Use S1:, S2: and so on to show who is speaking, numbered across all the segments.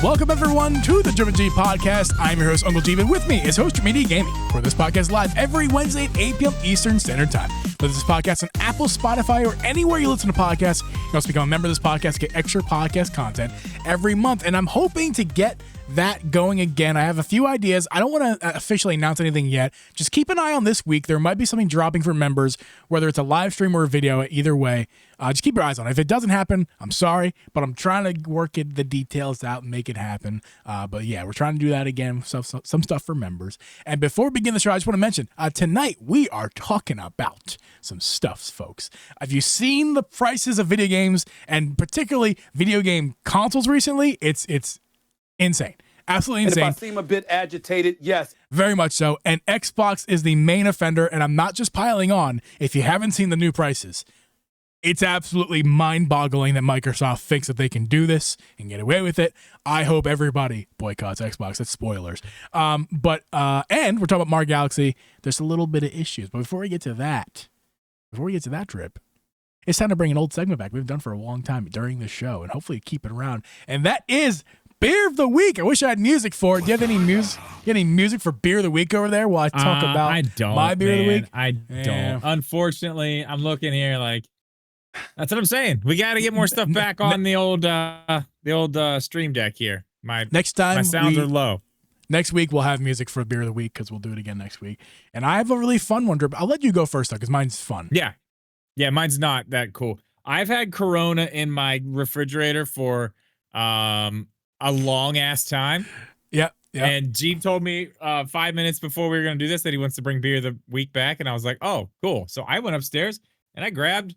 S1: Welcome everyone to the Geeb podcast. I'm your host, Uncle Geeb, and with me is host Media Gaming, where this podcast is live every Wednesday at 8 p.m. Eastern Standard Time. Whether this podcast on Apple, Spotify, or anywhere you listen to podcasts, you can also become a member of this podcast, get extra podcast content every month. And I'm hoping to get that going again. I have a few ideas. I don't want to officially announce anything yet. Just keep an eye on this week. There might be something dropping for members, whether it's a live stream or a video. Either way, just keep your eyes on it. If it doesn't happen, I'm sorry, but I'm trying to work the details out and make it happen. But yeah, we're trying to do that again. Some stuff for members. And before we begin the show, I just want to mention, tonight we are talking about some stuffs, folks. Have you seen the prices of video games, and particularly video game consoles recently? It's insane. Absolutely insane.
S2: And if I seem a bit agitated, yes.
S1: Very much so. And Xbox is the main offender, and I'm not just piling on. If you haven't seen the new prices, it's absolutely mind-boggling that Microsoft thinks that they can do this and get away with it. I hope everybody boycotts Xbox. That's spoilers. And we're talking about Mario Galaxy. There's a little bit of issues. But before we get to that trip, it's time to bring an old segment back we've done for a long time during the show, and hopefully keep it around. And that is Beer of the Week. I wish I had music for it. Do you have any music? Any music for Beer of the Week over there while I talk about my Beer of the Week?
S3: I don't. Unfortunately, I'm looking here like, that's what I'm saying. We got to get more stuff back on the old stream deck here.
S1: Next time,
S3: my sounds are low.
S1: Next week we'll have music for Beer of the Week because we'll do it again next week. And I have a really fun one. I'll let you go first though, because mine's fun.
S3: Yeah, mine's not that cool. I've had Corona in my refrigerator for a long ass time.
S1: Yeah.
S3: And Geeb told me 5 minutes before we were going to do this that he wants to bring Beer of the Week back. And I was like, oh, cool. So I went upstairs and I grabbed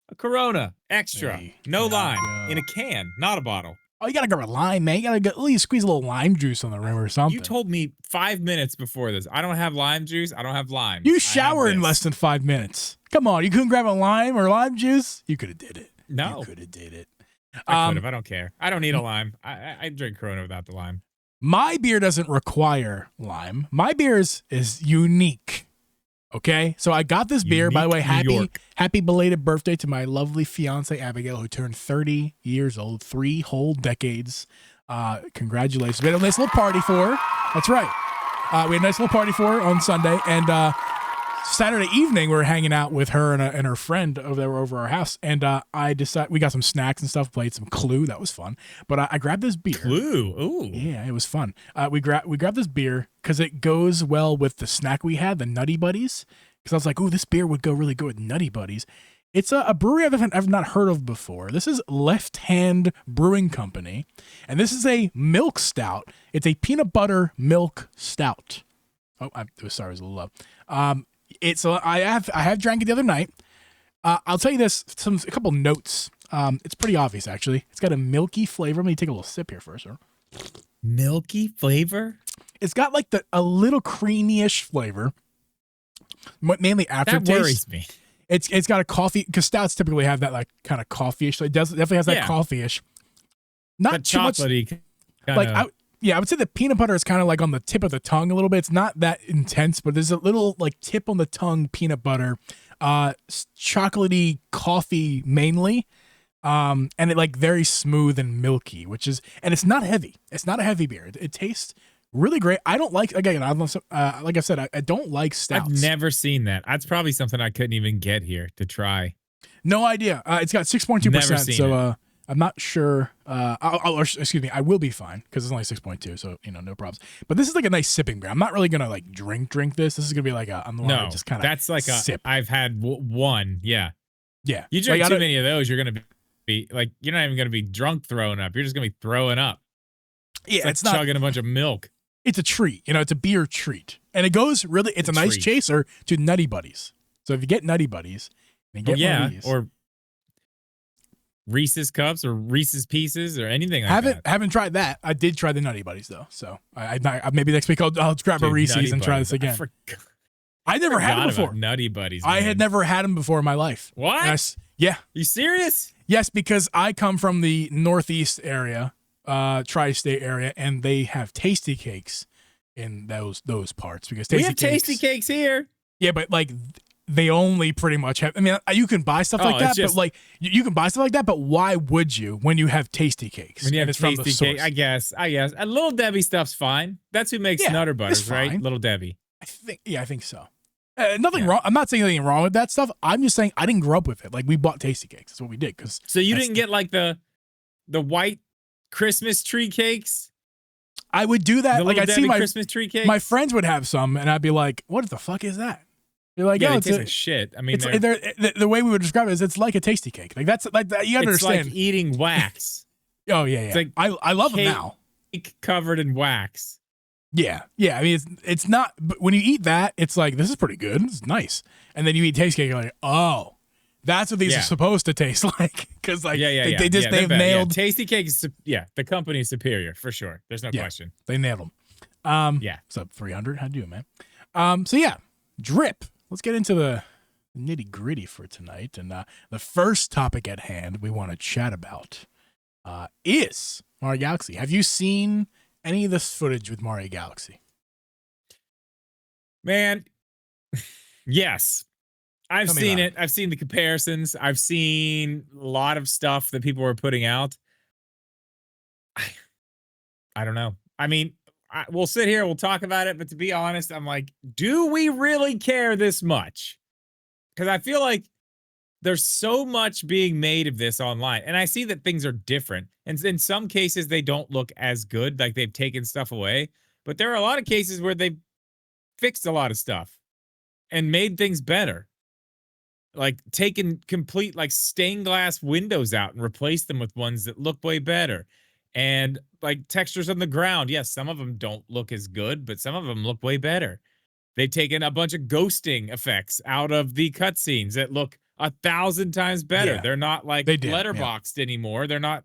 S3: a Corona extra, no lime, in a can, not a bottle.
S1: Oh, you got to grab a lime, man. You got to squeeze a little lime juice on the rim or something.
S3: You told me 5 minutes before this. I don't have lime juice. I don't have lime.
S1: You shower in less than 5 minutes. Come on. You couldn't grab a lime or lime juice? You could have did it.
S3: No.
S1: You could have did it.
S3: I could have. I don't care. I don't need a lime. I drink Corona without the lime.
S1: My beer doesn't require lime. My beer is unique. Okay, so I got this beer. By the way, happy belated birthday to my lovely fiance Abigail, who turned 30 years old, 3 whole decades. Congratulations! We had a nice little party for her. That's right. We had a nice little party for her on Sunday, and Saturday evening we were hanging out with her and her friend over our house. And I decided we got some snacks and stuff, played some Clue. That was fun. But I grabbed this beer.
S3: Clue, ooh,
S1: yeah, it was fun. We grabbed this beer because it goes well with the snack we had, the Nutty Buddies. Because I was like, ooh, this beer would go really good with Nutty Buddies. It's a brewery I've not heard of before. This is Left Hand Brewing Company, and this is a milk stout. It's a peanut butter milk stout. Oh, sorry, it was a little low. I have drank it the other night. I'll tell you this, a couple notes. It's pretty obvious actually. It's got a milky flavor. Let me take a little sip here first. Sir.
S3: Milky flavor?
S1: It's got like a little creamy-ish flavor, mainly aftertaste.
S3: That worries me.
S1: It's got a coffee, because stouts typically have that like kind of coffee-ish. So it definitely has that coffee-ish. Not
S3: that
S1: too much. Like I would say the peanut butter is kind of like on the tip of the tongue a little bit. It's not that intense, but there's a little like tip on the tongue peanut butter, chocolatey coffee mainly, and it like very smooth and milky, and it's not heavy. It's not a heavy beer. It tastes really great. I don't like, again, like I said, I don't like stouts.
S3: I've never seen that. That's probably something I couldn't even get here to try.
S1: No idea. It's got 6.2%. So I'm not sure. Excuse me. I will be fine because it's only 6.2, so no problems. But this is like a nice sipping beer. I'm not really gonna like drink this. This is gonna be like just kind of
S3: that's like
S1: sip.
S3: I've had one. Yeah. You drink
S1: like,
S3: too many of those, you're gonna be like, you're not even gonna be drunk throwing up. You're just gonna be throwing up.
S1: Yeah,
S3: it's like chugging a bunch of milk.
S1: It's a treat. It's a beer treat, and it goes really. It's a nice treat. Chaser to Nutty Buddies. So if you get Nutty Buddies, then get one of these.
S3: Or Reese's Cups or Reese's Pieces or anything like that.
S1: Haven't tried that. I did try the Nutty Buddies though, so I maybe next week I'll grab a Reese's and try this again. I never had them before.
S3: Nutty Buddies. Man.
S1: I had never had them before in my life.
S3: What?
S1: Yeah.
S3: You serious?
S1: Yes, because I come from the Northeast area, tri-state area, and they have tasty cakes in those parts because
S3: we have tasty cakes here.
S1: Yeah, but like they only pretty much have. I mean, you can buy stuff like that,
S3: just,
S1: but like you can buy stuff like that, but why would you when you have Tasty Cakes?
S3: When you have
S1: and it's from the
S3: Tasty
S1: source?
S3: Cake, I guess. A Little Debbie stuff's fine. That's who makes Nutter Butters, right? Little Debbie.
S1: I think so. Nothing wrong. I'm not saying anything wrong with that stuff. I'm just saying I didn't grow up with it. Like we bought Tasty Cakes. That's what we did.
S3: So you didn't get like the white Christmas tree cakes?
S1: I would do that. Like I'd see my
S3: Christmas tree cakes.
S1: My friends would have some, and I'd be like, "What the fuck is that?" They're like,
S3: yeah,
S1: "Oh,
S3: it tastes like shit." I mean,
S1: the way we would describe it is it's like a Tasty Cake. Like that's like that. You understand?
S3: It's like eating wax.
S1: Oh yeah. It's like I love them now.
S3: Cake covered in wax.
S1: Yeah. I mean, it's not. But when you eat that, it's like this is pretty good. It's nice. And then you eat Tasty Cake, you're like, oh. That's what these are supposed to taste like, because like they've nailed.
S3: Tasty Cake is the company is superior for sure. There's no question.
S1: They nailed them. So 300, how'd you do, man? So yeah, drip. Let's get into the nitty gritty for tonight, and the first topic at hand we want to chat about is Mario Galaxy. Have you seen any of this footage with Mario Galaxy?
S3: Man, yes. I've seen it. I've seen the comparisons. I've seen a lot of stuff that people were putting out. I don't know. I mean, we'll sit here, we'll talk about it, but to be honest, I'm like, do we really care this much? Because I feel like there's so much being made of this online, and I see that things are different. And in some cases, they don't look as good, like they've taken stuff away. But there are a lot of cases where they've fixed a lot of stuff and made things better. Like taken complete like stained glass windows out and replaced them with ones that look way better. And like textures on the ground. Yes, some of them don't look as good, but some of them look way better. They've taken a bunch of ghosting effects out of the cutscenes that look 1,000 times better.
S1: Yeah,
S3: they're not like letterboxed anymore. They're not,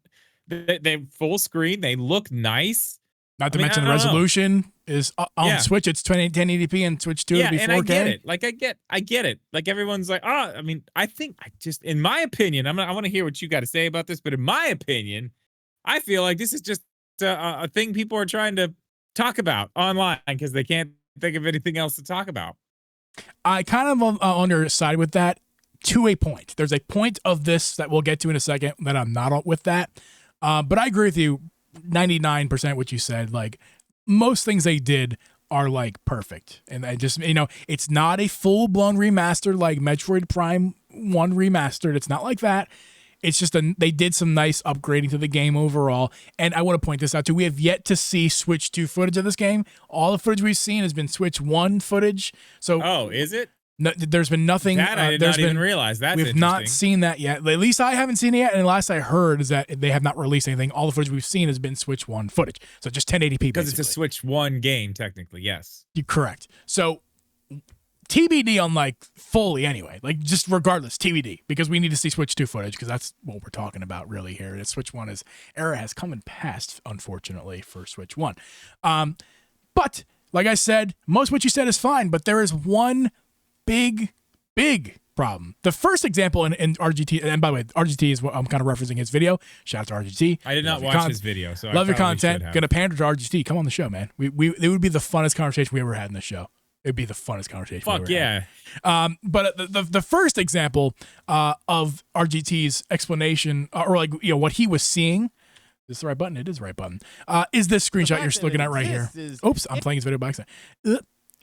S3: they're full screen. They look nice.
S1: Not to mention the resolution is on Switch. It's 1080p and Switch 2 will be 4K.
S3: And I get it. Like I get it. Like everyone's like, I mean, I think in my opinion, I want to hear what you got to say about this, but in my opinion, I feel like this is just a thing people are trying to talk about online because they can't think of anything else to talk about.
S1: I kind of on your side with that to a point. There's a point of this that we'll get to in a second that I'm not with that. But I agree with you 99% what you said. Like most things they did are like perfect. And I just, it's not a full blown remaster like Metroid Prime 1 remastered. It's not like that. It's just they did some nice upgrading to the game overall. And I want to point this out too. We have yet to see Switch 2 footage of this game. All the footage we've seen has been Switch 1 footage. So
S3: is it?
S1: No, there's been nothing.
S3: That I did not even realize.
S1: We've not seen that yet. At least I haven't seen it yet. And last I heard is that they have not released anything. All the footage we've seen has been Switch 1 footage. So just 1080p.
S3: Because it's a Switch 1 game, technically, yes.
S1: You're correct. So TBD on like fully anyway. Like just regardless, TBD. Because we need to see Switch 2 footage because that's what we're talking about really here. And Switch 1 era has come and passed, unfortunately, for Switch 1. But like I said, most of what you said is fine. But there is one big problem. The first example in RGT, and by the way, RGT is what I'm kind of referencing his video. Shout out to RGT.
S3: I did not watch his video, so
S1: love your content. Gonna pander to RGT. Come on the show, man. It would be the funnest conversation we ever had in the show. It'd be the funnest conversation.
S3: Fuck we ever
S1: had. But the first example of RGT's explanation, or like what he was seeing. Is this the right button? It is the right button. Is this screenshot you're looking at right here? Oops, I'm playing his video by accident.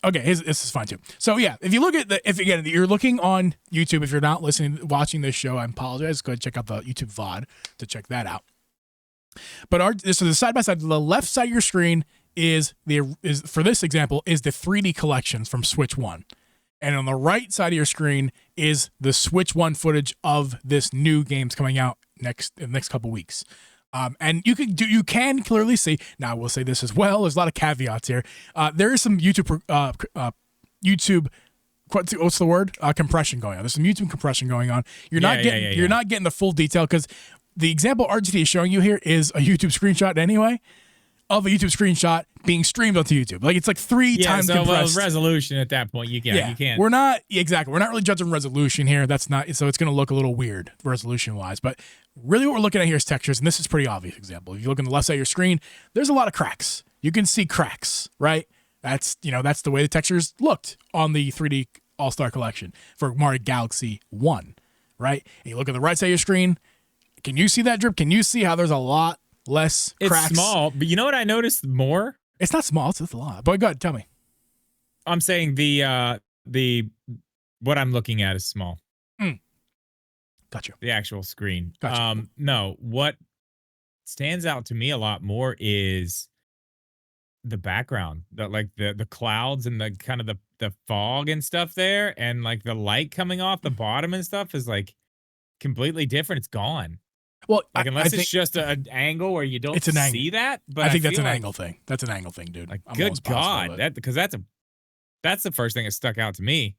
S1: Okay, this is fine too. So yeah, if you look at if you're looking on YouTube, if you're not watching this show, I apologize. Go ahead and check out the YouTube VOD to check that out. But so the side by side, the left side of your screen is for this example is the 3D collections from Switch 1, and on the right side of your screen is the Switch 1 footage of this new games coming out in the next couple weeks. And you can clearly see. Now I will say this as well. There's a lot of caveats here. There is some YouTube what's the word? Compression going on. There's some YouTube compression going on. You're not getting the full detail because the example RGT is showing you here is a YouTube screenshot anyway of a YouTube screenshot being streamed onto YouTube. Like it's like 3 times compressed.
S3: Resolution at that point. You can't.
S1: We're not really judging resolution here. That's not, so it's going to look a little weird resolution wise, but really what we're looking at here is textures. And this is a pretty obvious example. If you look on the left side of your screen, there's a lot of cracks. You can see cracks, right? That's the way the textures looked on the 3D All-Star Collection for Mario Galaxy 1, right? And you look at the right side of your screen. Can you see that, Drip? Can you see how there's a lot less cracks?
S3: It's small, but you know what I noticed more?
S1: It's not small. It's a lot. But go ahead, tell me.
S3: I'm saying the what I'm looking at is small.
S1: Gotcha.
S3: The actual screen.
S1: Gotcha.
S3: No, what stands out to me a lot more is the background, the clouds and the kind of the fog and stuff there, and like the light coming off the bottom and stuff is like completely different. It's gone.
S1: Well,
S3: like unless
S1: I think
S3: it's just an angle where you don't see that. But
S1: I think that's an
S3: like,
S1: angle thing. That's an angle thing, dude.
S3: Like, good God, that's the first thing that stuck out to me.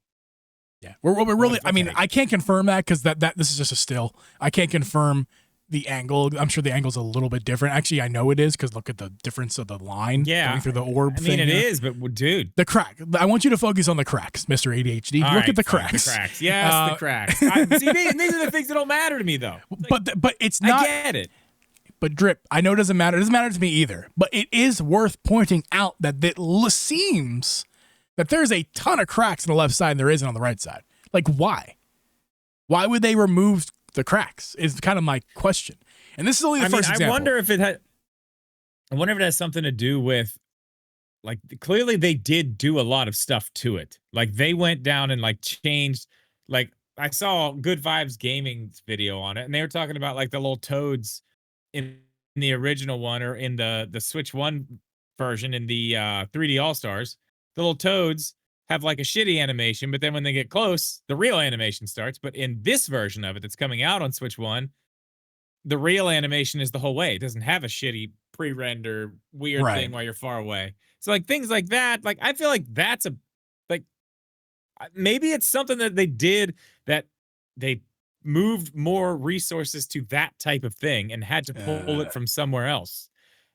S1: Yeah, we're really. I mean, I can't confirm that because that this is just a still. I can't confirm the angle. I'm sure the angle's a little bit different. Actually, I know it is because look at the difference of the line going through the orb.
S3: I mean, it is, but dude,
S1: the crack. I want you to focus on the cracks, Mr. ADHD. Look at the cracks.
S3: The cracks. Yes, the cracks. See, these are the things that don't matter to me, though.
S1: Like, but it's not.
S3: I get it.
S1: But Drip, I know it doesn't matter. It doesn't matter to me either. But it is worth pointing out that it seems that there's a ton of cracks on the left side and there isn't on the right side. Like, why? Why would they remove the cracks is kind of my question. And this is only the first example.
S3: I wonder if it has something to do with, like, clearly they did do a lot of stuff to it. Like, they went down and, like, changed, like, I saw Good Vibes Gaming's video on it, and they were talking about, like, the little toads in the original one, or in the Switch 1 version in the 3D All-Stars. The little toads have like a shitty animation, but then when they get close, the real animation starts. But in this version of it that's coming out on Switch 1, the real animation is the whole way. It doesn't have a shitty pre-render weird thing while you're far away. So like things like that, like I feel like that's maybe it's something that they did, that they moved more resources to that type of thing and had to pull it from somewhere else.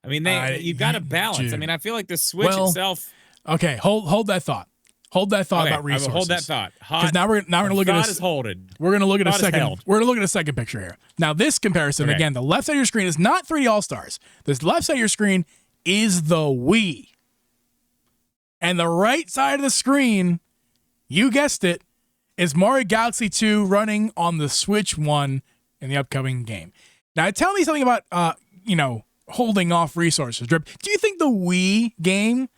S3: I mean, you got to balance. Dude. I mean, I feel like the Switch itself.
S1: Okay, hold that thought. Hold that thought about resources.
S3: Hold that thought.
S1: Because now we're gonna look at this. We're gonna look at a second. We're gonna look at a second picture here. Now this comparison again, the left side of your screen is not 3D All Stars. This left side of your screen is the Wii, and the right side of the screen, you guessed it, is Mario Galaxy 2 running on the Switch 1 in the upcoming game. Now tell me something about holding off resources. Drip, do you think the Wii game?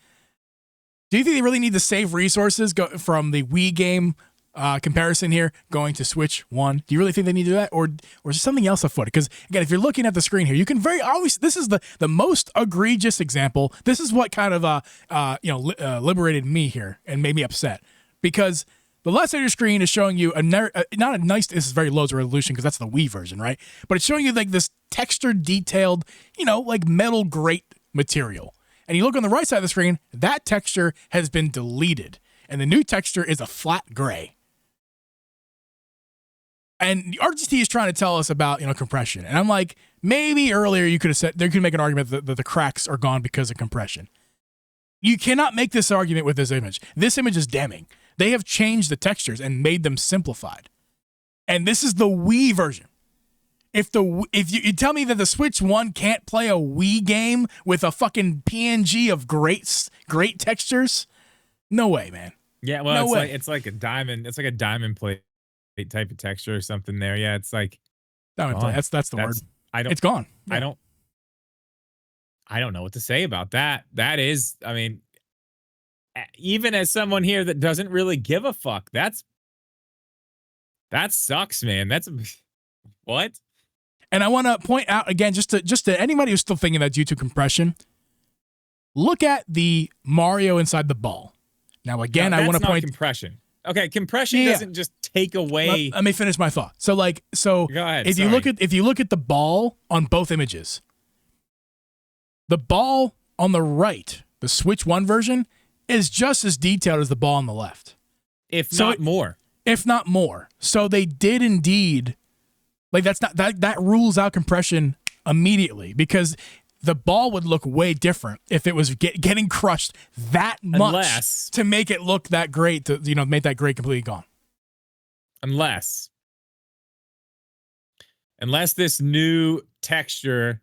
S1: Do you think they really need to save resources from the Wii game comparison here going to Switch 1? Do you really think they need to do that? Or is there something else afoot? Because, again, if you're looking at the screen here, you can this is the most egregious example. This is what kind of liberated me here and made me upset. Because the left side of your screen is showing you this is very low resolution because that's the Wii version, right? But it's showing you like this textured, detailed, like metal grate material. And you look on the right side of the screen, that texture has been deleted. And the new texture is a flat gray. And the RGT is trying to tell us about, compression. And I'm like, maybe earlier you could have said, they could make an argument that the cracks are gone because of compression. You cannot make this argument with this image. This image is damning. They have changed the textures and made them simplified. And this is the Wii version. If you tell me that the Switch 1 can't play a Wii game with a fucking PNG of great textures, no way, man.
S3: Yeah, well, it's like a diamond. It's like a diamond plate type of texture or something there. Yeah, it's like
S1: diamond plate. That's the word. It's gone. Yeah. I don't know what to say about that. That is, I mean, even as someone here that doesn't really give a fuck, that sucks, man. That's what. And I want to point out again, just to anybody who's still thinking that's YouTube compression, look at the Mario inside the ball. Now, again, I want to point
S3: compression. Okay, compression doesn't just take away.
S1: Let me finish my thought. Go ahead. If you look at the ball on both images, the ball on the right, the Switch 1 version, is just as detailed as the ball on the left,
S3: if not more. If
S1: not more. So they did indeed. Like that rules out compression immediately, because the ball would look way different if it was getting crushed that much to make it look that great, to make that grade completely gone.
S3: Unless this new texture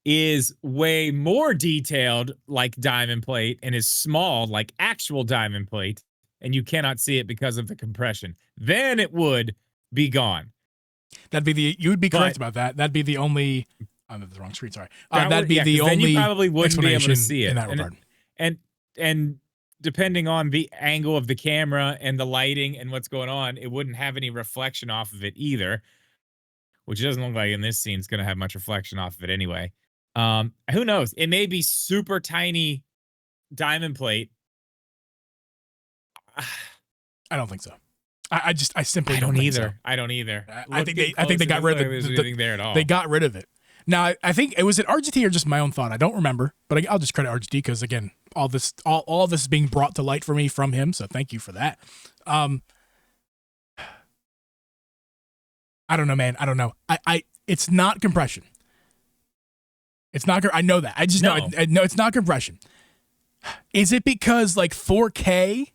S3: is way more detailed like diamond plate and is small like actual diamond plate, and you cannot see it because of the compression. Then it would be gone.
S1: You would be correct about that. That'd be the only. I'm at the wrong screen. Sorry. That'd be the
S3: then
S1: only.
S3: You probably wouldn't be able to see it
S1: in that regard.
S3: And depending on the angle of the camera and the lighting and what's going on, it wouldn't have any reflection off of it either. Which doesn't look like in this scene it's going to have much reflection off of it anyway. Who knows? It may be super tiny diamond plate.
S1: I don't think so. I simply
S3: don't
S1: think
S3: either.
S1: So.
S3: I don't either.
S1: I think they got rid of
S3: anything there at all.
S1: They got rid of it. Now I think it was at RGT or just my own thought. I don't remember, but I'll just credit RGT because again, all of this is being brought to light for me from him. So thank you for that. I don't know, man. I don't know. It's not compression. It's not. I know that. I just know. I know it's not compression. Is it because like 4K?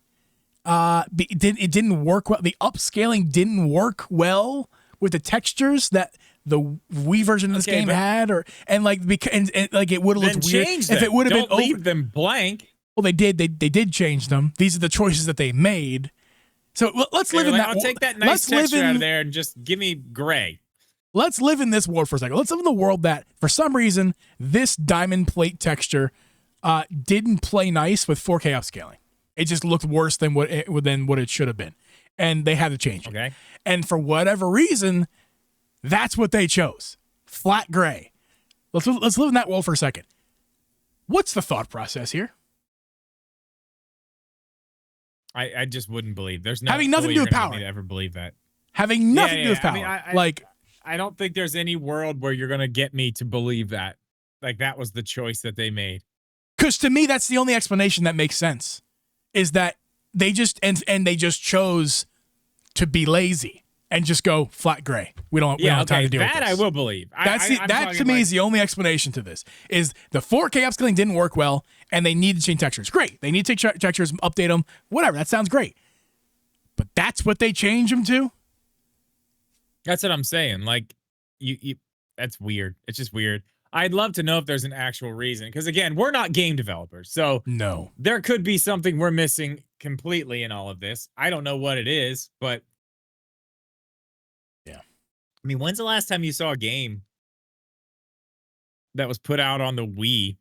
S1: It didn't work well. The upscaling didn't work well with the textures that the Wii version of this game had, and like it would have looked weird if it would have been.
S3: Don't leave them blank.
S1: Well, they did. They did change them. These are the choices that they made. So let's live in that.
S3: I'll take that nice texture out of there and just give me gray. Let's
S1: live in this world for a second. Let's live in the world that, for some reason, this diamond plate texture didn't play nice with 4K upscaling. It just looked worse than what it should have been, and they had to change it.
S3: Okay.
S1: And for whatever reason, that's what they chose: flat gray. Let's live in that world for a second. What's the thought process here?
S3: I just wouldn't believe. There's no
S1: having nothing to do with power.
S3: To ever believe that.
S1: Having nothing to do with power.
S3: I mean, I don't think there's any world where you're gonna get me to believe that. Like that was the choice that they made.
S1: Because to me, that's the only explanation that makes sense. Is that they just and they just chose to be lazy and just go flat gray. We don't have time to deal with this.
S3: That I will believe.
S1: That to me is the only explanation to this. Is the 4K upscaling didn't work well and they need to change textures. Great. They need to take textures, update them, whatever. That sounds great. But that's what they change them to?
S3: That's what I'm saying. Like, you that's weird. It's just weird. I'd love to know if there's an actual reason. Because, again, we're not game developers. So
S1: no,
S3: there could be something we're missing completely in all of this. I don't know what it is, but
S1: yeah.
S3: I mean, when's the last time you saw a game that was put out on the Wii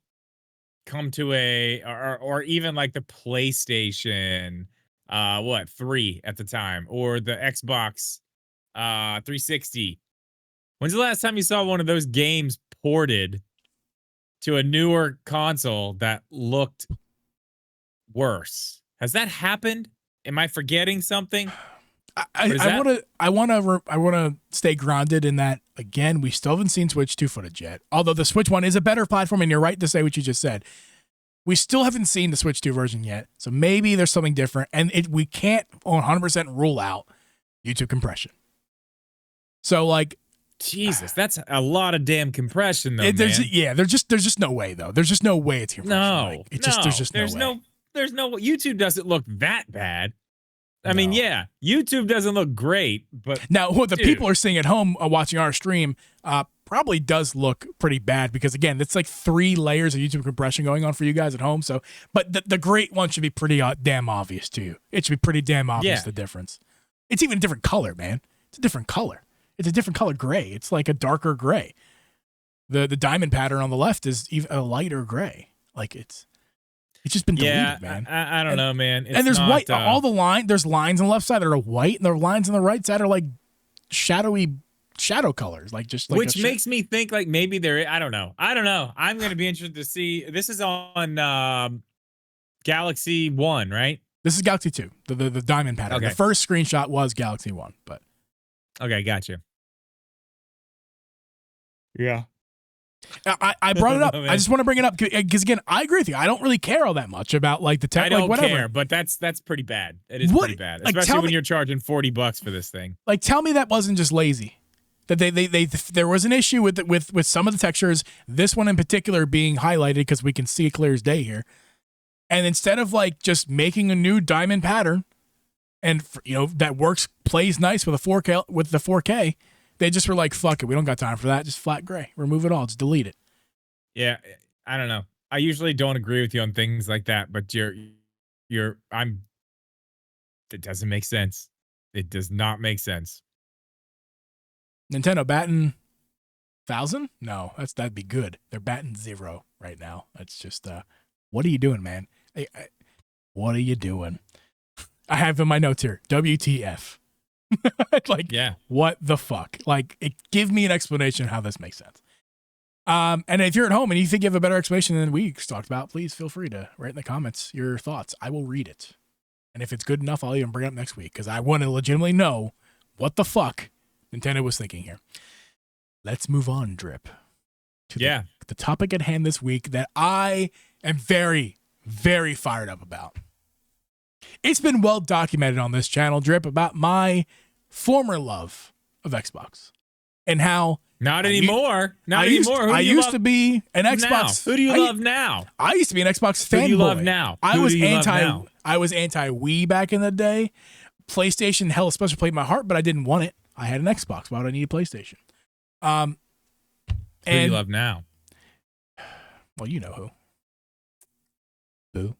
S3: come to or even like the PlayStation 3 at the time, or the Xbox 360? When's the last time you saw one of those games ported to a newer console that looked worse? Has that happened? Am I forgetting something?
S1: I want to stay grounded in that. Again, we still haven't seen Switch 2 footage yet. Although the Switch 1 is a better platform, and you're right to say what you just said. We still haven't seen the Switch 2 version yet, so maybe there's something different, and we can't 100% rule out YouTube compression. So like,
S3: Jesus, that's a lot of damn compression, though, man.
S1: There's just no way, though. There's just no way it's compression.
S3: No,
S1: there's no
S3: YouTube doesn't look that bad. I mean, yeah, YouTube doesn't look great, but
S1: now what the people are seeing at home watching our stream probably does look pretty bad, because again, it's like 3 layers of YouTube compression going on for you guys at home. So, but the great one should be pretty damn obvious to you. It should be pretty damn obvious the difference. It's even a different color, man. It's a different color. It's a different color gray. It's like a darker gray. The diamond pattern on the left is even a lighter gray. Like it's just been deleted, man.
S3: I don't know, man.
S1: And there's white. All the there's lines on the left side that are white, and there are lines on the right side are like shadowy shadow colors, like just like
S3: which makes me think like maybe there. I don't know. I'm gonna be interested to see. This is on Galaxy 1, right?
S1: This is Galaxy 2. The diamond pattern.
S3: Okay.
S1: The first screenshot was Galaxy 1, but
S3: okay, gotcha. Yeah.
S1: I brought it up. I just want to bring it up because again, I agree with you. I don't really care all that much about like the tech.
S3: I don't
S1: whatever.
S3: care, but that's pretty bad. It is pretty bad, especially when you're charging $40 for this thing.
S1: Like, tell me that wasn't just lazy. That there was an issue with some of the textures. This one in particular being highlighted because we can see it clear as day here. And instead of like just making a new diamond pattern, and that plays nice with a 4K. They just were like, fuck it, we don't got time for that. Just flat gray. Remove it all. Just delete it.
S3: Yeah, I don't know. I usually don't agree with you on things like that, but I'm It doesn't make sense. It does not make sense.
S1: Nintendo batting 1,000? No, that'd be good. They're batting 0 right now. That's just what are you doing, man? What are you doing? I have in my notes here, WTF. Like,
S3: yeah,
S1: what the fuck? Like, give me an explanation how this makes sense. And if you're at home and you think you have a better explanation than we talked about, please feel free to write in the comments your thoughts. I will read it. And if it's good enough, I'll even bring it up next week because I want to legitimately know what the fuck Nintendo was thinking here. Let's move on, Drip. To the topic at hand this week that I am very, very fired up about. It's been well documented on this channel, Drip, about my former love of Xbox and how
S3: not anymore.
S1: I used to be an Xbox.
S3: Now? Who do you love now?
S1: I used to be an Xbox fanboy.
S3: Who do you love now?
S1: I was anti Wii back in the day. PlayStation held a special place in my heart, but I didn't want it. I had an Xbox. Why would I need a PlayStation?
S3: Who do you love now?
S1: Well, you know who.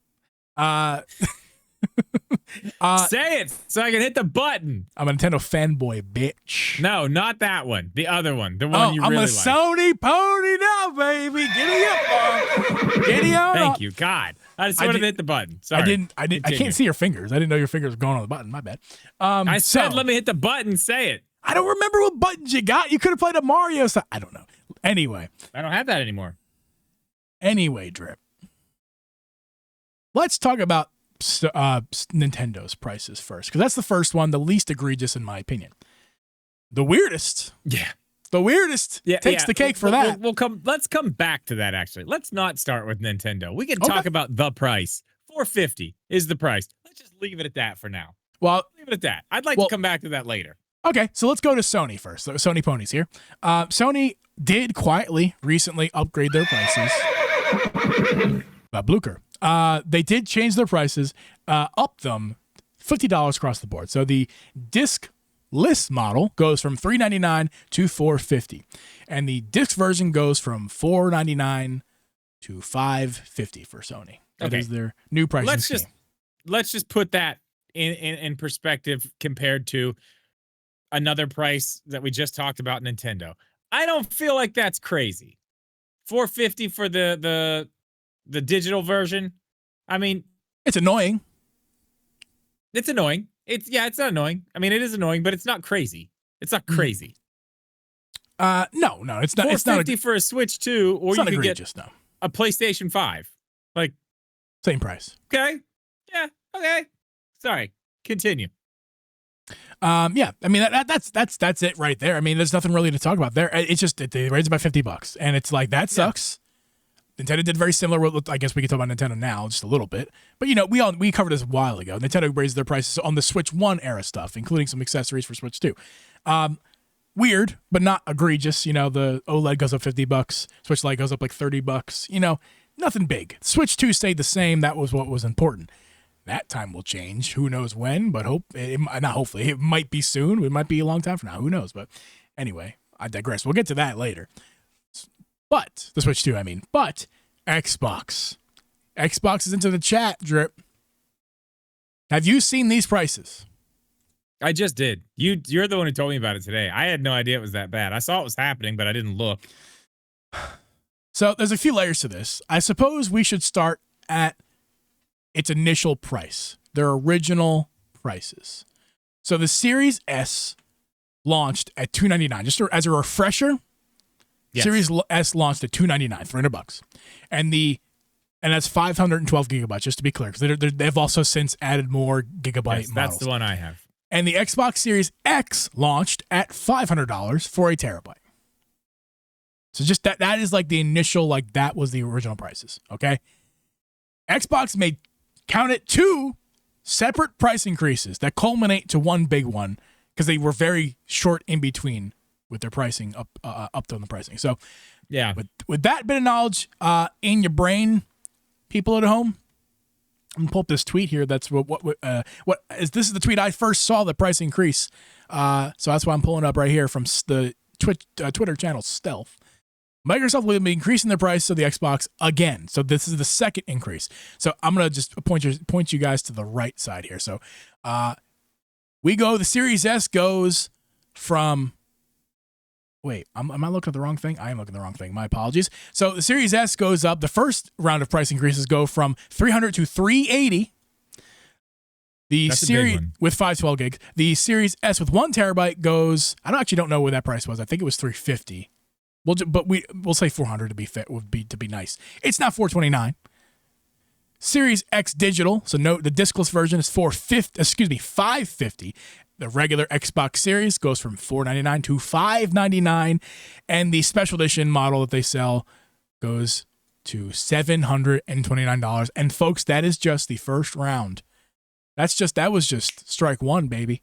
S3: Say it so I can hit the button.
S1: I'm a Nintendo fanboy, bitch.
S3: No, not that one. The other one. The one you
S1: I'm
S3: really
S1: a
S3: like.
S1: Sony pony now, baby. Giddy up, Giddy on.
S3: Thank you, God. I just wanted to hit the button. Sorry.
S1: I can't see your fingers. I didn't know your fingers were going on the button. My bad.
S3: I said, let me hit the button. Say it.
S1: I don't remember what buttons you got. You could have played a Mario. I don't know. Anyway.
S3: I don't have that anymore.
S1: Anyway, Drip. Let's talk about Nintendo's prices first, because that's the first one, the least egregious in my opinion. The weirdest.
S3: Yeah.
S1: The weirdest takes the cake for that.
S3: Let's come back to that, actually. Let's not start with Nintendo. We can talk about the price. $450 is the price. Let's just leave it at that for now.
S1: Well,
S3: leave it at that. I'd like to come back to that later.
S1: Okay, so let's go to Sony first. So Sony ponies here. Sony did quietly recently upgrade their prices. Blucher. They did change their prices, up them $50 across the board. So the disc-less model goes from $399 to $450, and the disc version goes from $499 to $550 for Sony. That is their new pricing scheme.
S3: Let's just put that in perspective compared to another price that we just talked about, Nintendo. I don't feel like that's crazy. $450 for the digital version. I mean,
S1: it's annoying.
S3: It's annoying. It's not annoying. I mean, it is annoying, but it's not crazy. It's not crazy.
S1: No, it's not. It's not
S3: $450 for a Switch 2, or you could get a PlayStation 5. Like,
S1: same price.
S3: Okay. Yeah. Okay. Sorry. Continue.
S1: Yeah. I mean, that's it right there. I mean, there's nothing really to talk about there. It's just they raised it by $50, and it's like that sucks. Nintendo did very similar. I guess we can talk about Nintendo now just a little bit, but we covered this a while ago. Nintendo raised their prices on the Switch 1 era stuff, including some accessories for Switch 2. Weird, but not egregious. The OLED goes up $50. Switch Lite goes up like $30. Nothing big. Switch 2 stayed the same. That was what was important. That time will change. Who knows when? But not hopefully. It might be soon. It might be a long time from now. Who knows? But anyway, I digress. We'll get to that later. But the Switch 2, I mean. But Xbox. Xbox is into the chat, Drip. Have you seen these prices?
S3: I just did. You're the one who told me about it today. I had no idea it was that bad. I saw it was happening, but I didn't look.
S1: So there's a few layers to this. I suppose we should start at its initial price, their original prices. So the Series S launched at $299. Just as a refresher, yes. Series S launched at $299, $300, and that's 512 gigabytes. Just to be clear, because they've also since added more gigabyte models.
S3: That's the one I have.
S1: And the Xbox Series X launched at $500 for a terabyte. So just that is like the initial, like that was the original prices. Okay, Xbox made, count it, 2 separate price increases that culminate to one big one because they were very short in between with their pricing up to the pricing. So
S3: yeah,
S1: with that bit of knowledge in your brain, people at home, I'm gonna pull up this tweet here. That's this is the tweet I first saw the price increase. So that's why I'm pulling up right here from the Twitter channel Stealth. Microsoft will be increasing the price of the Xbox again. So this is the second increase. So I'm going to just point you guys to the right side here. So The Series S goes from, wait, am I looking at the wrong thing? I am looking at the wrong thing. My apologies. So the Series S goes up. The first round of price increases go from $300 to $380. The
S3: That's a
S1: Series
S3: big one.
S1: with 512 gigs. The Series S with 1 terabyte goes. I don't know where that price was. I think it was $350. We'll say $400 to be fit to be nice. It's not $429. Series X digital. So note the discless version is $550. The regular Xbox Series goes from $499 to $599, and the special edition model that they sell goes to $729. And folks, that is just the first round. That was just strike one, baby.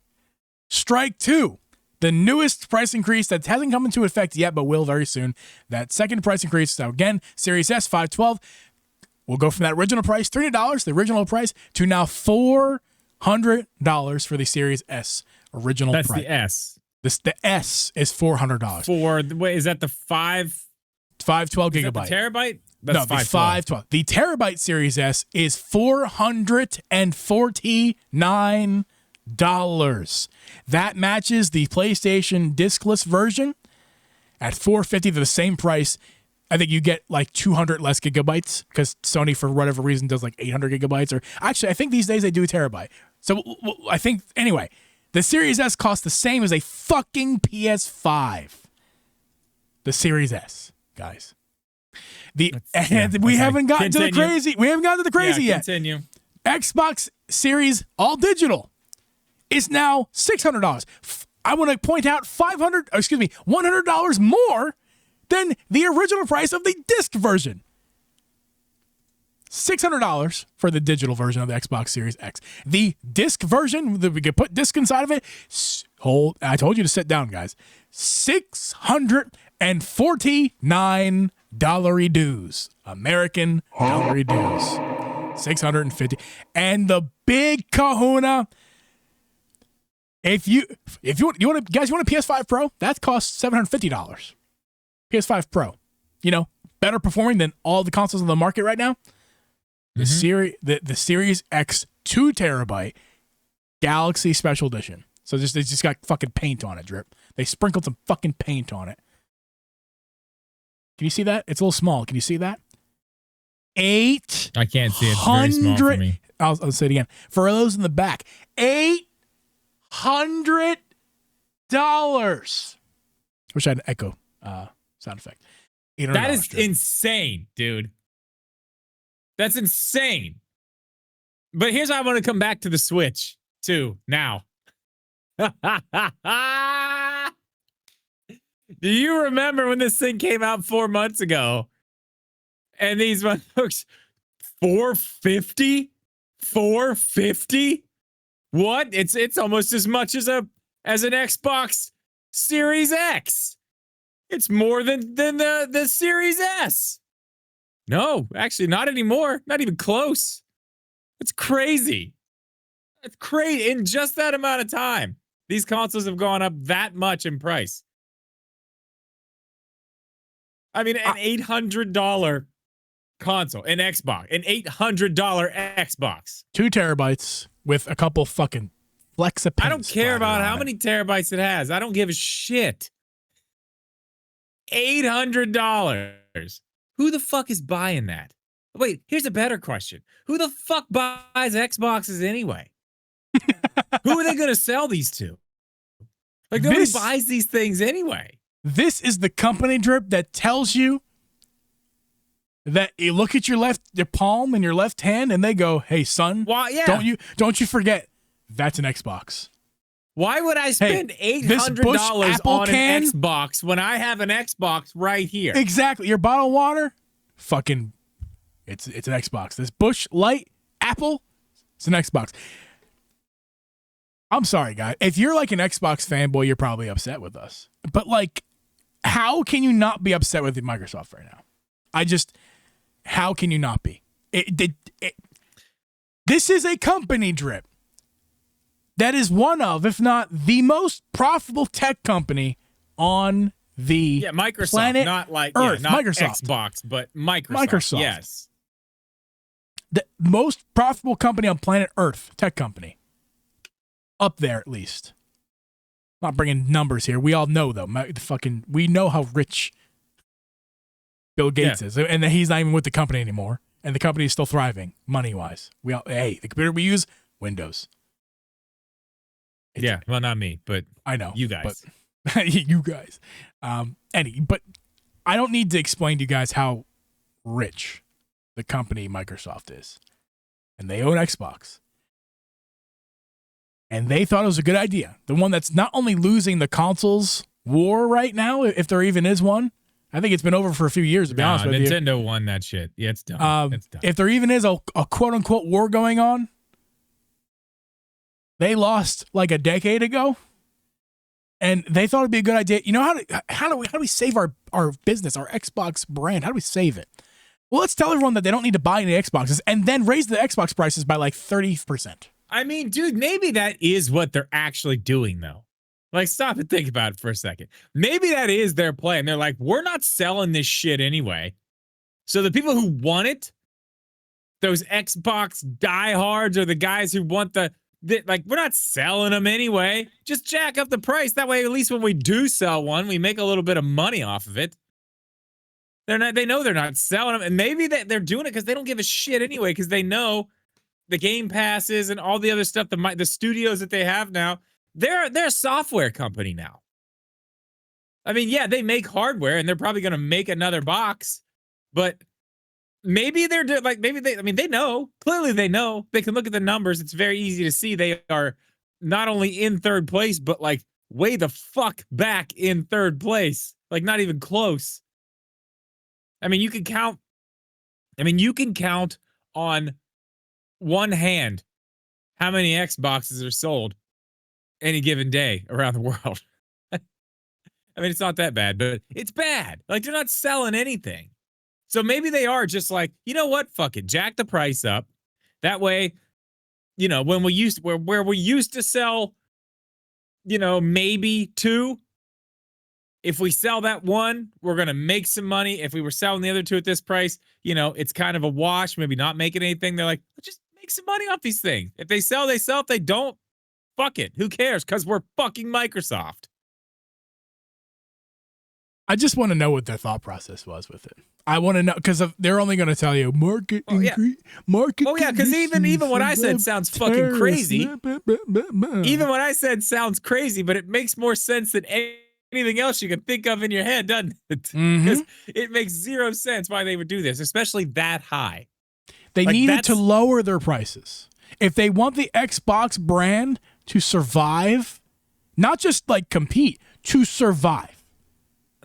S1: Strike two, the newest price increase that hasn't come into effect yet, but will very soon. That second price increase. So again, Series S, $512. We'll go from that original price, $300, the original price, to now $400 for the Series S original price.
S3: That's the S.
S1: The S is $400.
S3: Wait, is that the
S1: 512
S3: is
S1: gigabyte.
S3: that the terabyte?
S1: No, the 512. The terabyte Series S is $449. That matches the PlayStation discless version at $450 for the same price. I think you get like 200 less gigabytes because Sony, for whatever reason, does like 800 gigabytes. Or actually, I think these days they do a terabyte. So I think, anyway, the Series S costs the same as a fucking PS5. The Series S, guys. We haven't gotten to the crazy. We haven't gotten to the crazy yet.
S3: Continue.
S1: Xbox Series all digital is now $600. I want to point out $100 more than the original price of the disc version. $600 for the digital version of the Xbox Series X. The disc version, we could put disc inside of it. I told you to sit down, guys. $649 dues. American dollar dues. $650. And the big kahuna. If you want a PS5 Pro, that costs $750. PS5 Pro. Better performing than all the consoles on the market right now. The Series X 2 terabyte Galaxy Special Edition. So they just got fucking paint on it, Drip. They sprinkled some fucking paint on it. Can you see that? It's a little small. Can you see that?
S3: I can't see it. It's very small for me.
S1: I'll say it again. For those in the back, $800. Wish I had an echo sound effect.
S3: That is insane, dude. That's insane. But here's how I want to come back to the Switch, too, now. Do you remember when this thing came out 4 months ago? And these folks, $450? $450? What? It's almost as much as an Xbox Series X. It's more than the Series S. No, actually, not anymore. Not even close. It's crazy. It's crazy. In just that amount of time, these consoles have gone up that much in price. I mean, an $800 console, an Xbox, an $800 Xbox.
S1: 2 terabytes with a couple fucking flex of paint.
S3: I don't care about how many terabytes it has. I don't give a shit. $800. Who the fuck is buying that? Wait, here's a better question. Who the fuck buys Xboxes anyway? Who are they going to sell these to? Like, nobody buys these things anyway.
S1: This is the company, Drip, that tells you that you look at your palm and your left hand and they go, "Hey, son, don't you forget that's an Xbox."
S3: Why would I spend $800 on an Xbox when I have an Xbox right here?
S1: Exactly. Your bottle of water, fucking, it's an Xbox. This Busch Light Apple, it's an Xbox. I'm sorry, guys. If you're like an Xbox fanboy, you're probably upset with us. But like, how can you not be upset with Microsoft right now? How can you not be? This is a company, Drip, that is one of, if not the most profitable tech company on the
S3: Microsoft,
S1: planet
S3: not like
S1: Earth.
S3: not
S1: Microsoft.
S3: Xbox, but Microsoft. Yes,
S1: the most profitable company on planet Earth, tech company. up there at least. Not bringing numbers here. We all know though. We know how rich Bill Gates is, and that he's not even with the company anymore, and the company is still thriving money wise. The computer we use, Windows.
S3: Well, not me, but
S1: I know
S3: you guys.
S1: But you guys. But I don't need to explain to you guys how rich the company Microsoft is, and they own Xbox. And they thought it was a good idea. The one that's not only losing the consoles war right now, if there even is one. I think it's been over for a few years, to be honest with you.
S3: Nintendo won that shit. Yeah, it's done. It's done.
S1: If there even is a quote-unquote war going on, they lost like a decade ago. And they thought it'd be a good idea. You know, how do we save our business, our Xbox brand? How do we save it? Well, let's tell everyone that they don't need to buy any Xboxes and then raise the Xbox prices by like 30%.
S3: I mean, dude, maybe that is what they're actually doing, though. Like, stop and think about it for a second. Maybe that is their plan. They're like, we're not selling this shit anyway. So the people who want it, those Xbox diehards or the guys who want we're not selling them anyway. Just jack up the price. That way, at least when we do sell one, we make a little bit of money off of it. They know they're not selling them. And maybe they're doing it because they don't give a shit anyway, because they know the Game Passes and all the other stuff, the studios that they have now, they're a software company now. I mean, yeah, they make hardware and they're probably going to make another box, but maybe they know. Clearly they know. They can look at the numbers. It's very easy to see they are not only in third place, but like way the fuck back in third place. Like not even close. I mean, you can count on one hand how many Xboxes are sold any given day around the world. I mean, it's not that bad, but it's bad. Like, they're not selling anything. So maybe they are just like, you know what? Fuck it. Jack the price up. That way, you know, where we used to sell, you know, maybe 2. If we sell that 1, we're going to make some money. If we were selling the other 2 at this price, you know, it's kind of a wash, maybe not making anything. They're like, just make some money off these things. If they sell, they sell. If they don't, fuck it. Who cares? Because we're fucking Microsoft.
S1: I just want to know what their thought process was with it. I want to know, because they're only going to tell you market increase. Market.
S3: Oh yeah, because even what I said sounds fucking crazy. Even what I said sounds crazy, but it makes more sense than anything else you can think of in your head, doesn't it? Because it makes 0 sense why they would do this, especially that high.
S1: They needed to lower their prices. If they want the Xbox brand to survive, not just like compete, to survive.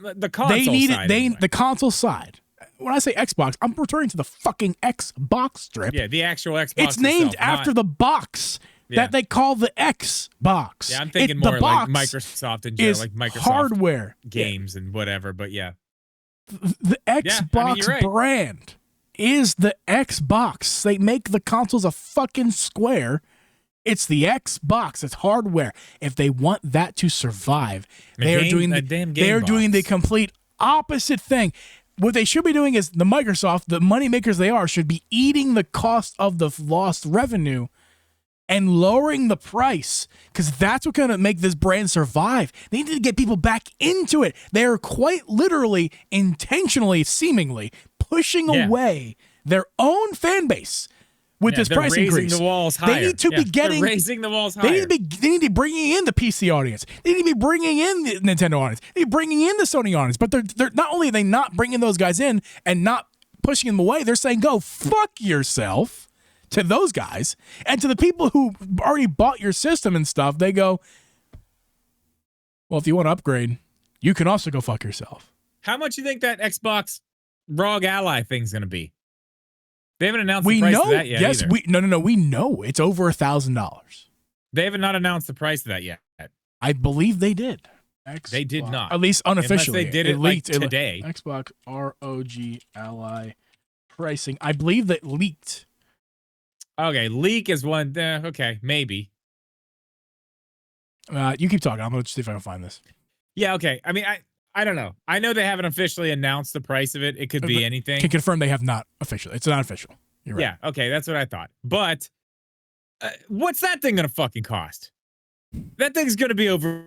S3: The console side.
S1: The console side. When I say Xbox, I'm returning to the fucking Xbox strip.
S3: Yeah, the actual Xbox.
S1: It's named after the box that they call the Xbox.
S3: Yeah, I'm thinking more like Microsoft and like Microsoft
S1: hardware
S3: games and whatever. But yeah,
S1: the Xbox brand is the Xbox. They make the consoles a fucking square. It's the Xbox. It's hardware. If they want that to survive, they're doing the complete opposite thing. What they should be doing is the Microsoft, the money makers they are, should be eating the cost of the lost revenue and lowering the price, because that's what's going to make this brand survive. They need to get people back into it. They're quite literally, intentionally, seemingly pushing away their own fan base with this price increase.
S3: The walls higher.
S1: They need to be getting
S3: raising the walls higher.
S1: They need to be bringing in the PC audience. They need to be bringing in the Nintendo audience. They need to be bringing in the Sony audience. But they're not only are they not bringing those guys in and not pushing them away, they're saying go fuck yourself to those guys. And to the people who already bought your system and stuff, they go, well, if you want to upgrade, you can also go fuck yourself.
S3: How much do you think that Xbox ROG Ally thing's going to be? They haven't announced the price of that yet.
S1: Yes,
S3: either.
S1: We know it's over $1,000.
S3: They have not announced the price of that yet.
S1: I believe they did.
S3: They did not,
S1: at least unofficially.
S3: Unless they did it leaked today.
S1: Xbox ROG Ally pricing. I believe that leaked.
S3: Okay, leak is one. Okay, maybe.
S1: You keep talking. I'm gonna see if I can find this.
S3: Yeah. Okay. I mean, I don't know. I know they haven't officially announced the price of it. It could be anything.
S1: Can confirm they have not officially. It's not official. You're right.
S3: Yeah. Okay. That's what I thought. But what's that thing going to fucking cost? That thing's gonna be over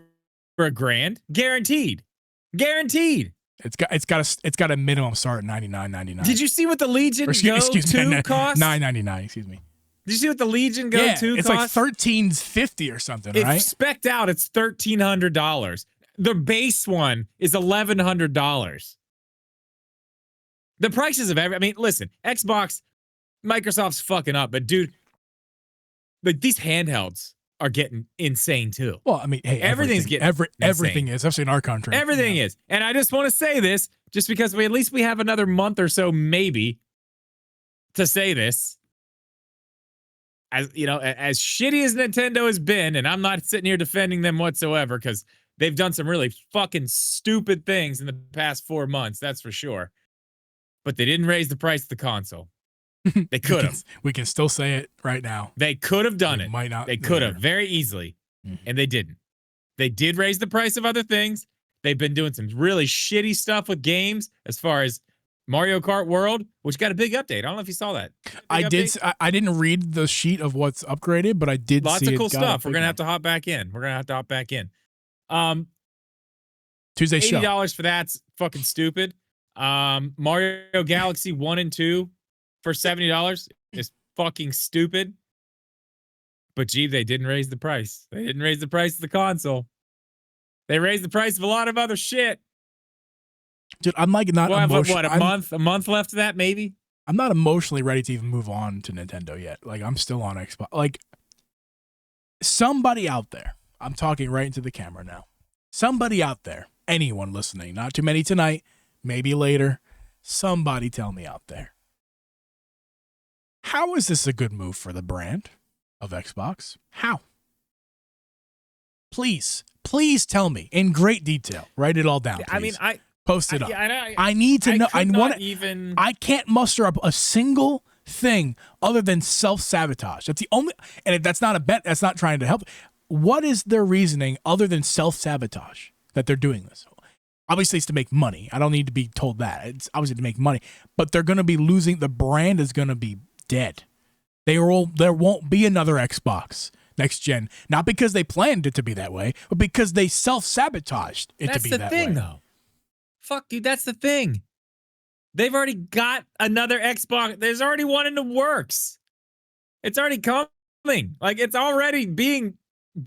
S3: for $1,000, guaranteed. Guaranteed.
S1: It's got a minimum start at $99.99.
S3: Did you see what the Legion Go 2 cost?
S1: $9.99. Excuse me.
S3: Did you see what the Legion Go 2 cost?
S1: It's like $1,350 or something,
S3: if
S1: right?
S3: Spec'd out, it's $1,300. The base one is $1,100. The prices of I mean, listen, Xbox, Microsoft's fucking up, but dude, like these handhelds are getting insane too.
S1: Well, I mean, hey,
S3: everything
S1: is, especially in our country.
S3: Everything is. And I just want to say this, just because at least we have another month or so, maybe, to say this. As you know, as shitty as Nintendo has been, and I'm not sitting here defending them whatsoever, because they've done some really fucking stupid things in the past 4 months, that's for sure. But they didn't raise the price of the console. They could have.
S1: We can still say it right now.
S3: They could have done it.
S1: Might not.
S3: They could have very easily, and they didn't. They did raise the price of other things. They've been doing some really shitty stuff with games, as far as Mario Kart World, which got a big update. I don't know if you saw that.
S1: I did. I didn't read the sheet of what's upgraded, but I did.
S3: Lots
S1: see
S3: of cool stuff.
S1: We're
S3: gonna have to hop back in.
S1: Tuesday's show.
S3: $80 for that's fucking stupid. Mario Galaxy 1 and 2 for $70 is fucking stupid. But gee, they didn't raise the price. They didn't raise the price of the console. They raised the price of a lot of other shit.
S1: Dude, I'm like not emotional.
S3: A month left of that, maybe?
S1: I'm not emotionally ready to even move on to Nintendo yet. Like, I'm still on Xbox. Like, somebody out there, I'm talking right into the camera now. Somebody out there, anyone listening, not too many tonight, maybe later, somebody tell me out there. How is this a good move for the brand of Xbox? How? Please tell me in great detail. Write it all down, please.
S3: I mean,
S1: Post it up. I need to know. I can't muster up a single thing other than self-sabotage. That's the only, and if that's not a bet, that's not trying to help. What is their reasoning other than self-sabotage that they're doing this? Obviously, it's to make money. I don't need to be told that. It's obviously to make money. But they're going to be losing. The brand is going to be dead. There won't be another Xbox next gen. Not because they planned it to be that way, but because they self-sabotaged it to be that way.
S3: That's the thing, though. Fuck, dude, that's the thing. They've already got another Xbox. There's already one in the works. It's already coming. Like, it's already being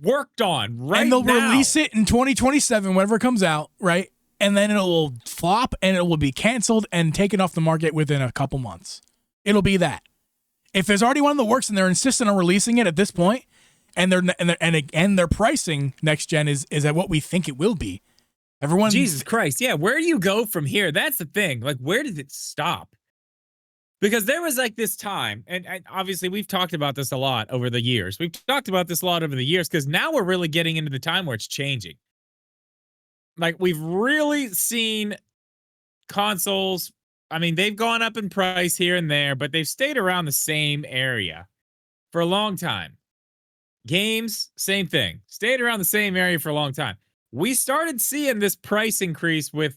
S3: worked on right now.
S1: And they'll release it in 2027, whenever it comes out, right? And then it'll flop, and it will be canceled and taken off the market within a couple months. It'll be that. If there's already one in the works and they're insistent on releasing it at this point, and their pricing next gen is at what we think it will be, everyone.
S3: Jesus Christ, yeah. Where do you go from here? That's the thing. Like, where did it stop? Because there was like this time, and obviously we've talked about this a lot over the years. Because now we're really getting into the time where it's changing. Like, we've really seen consoles. I mean, they've gone up in price here and there, but they've stayed around the same area for a long time. Games, same thing. Stayed around the same area for a long time. We started seeing this price increase with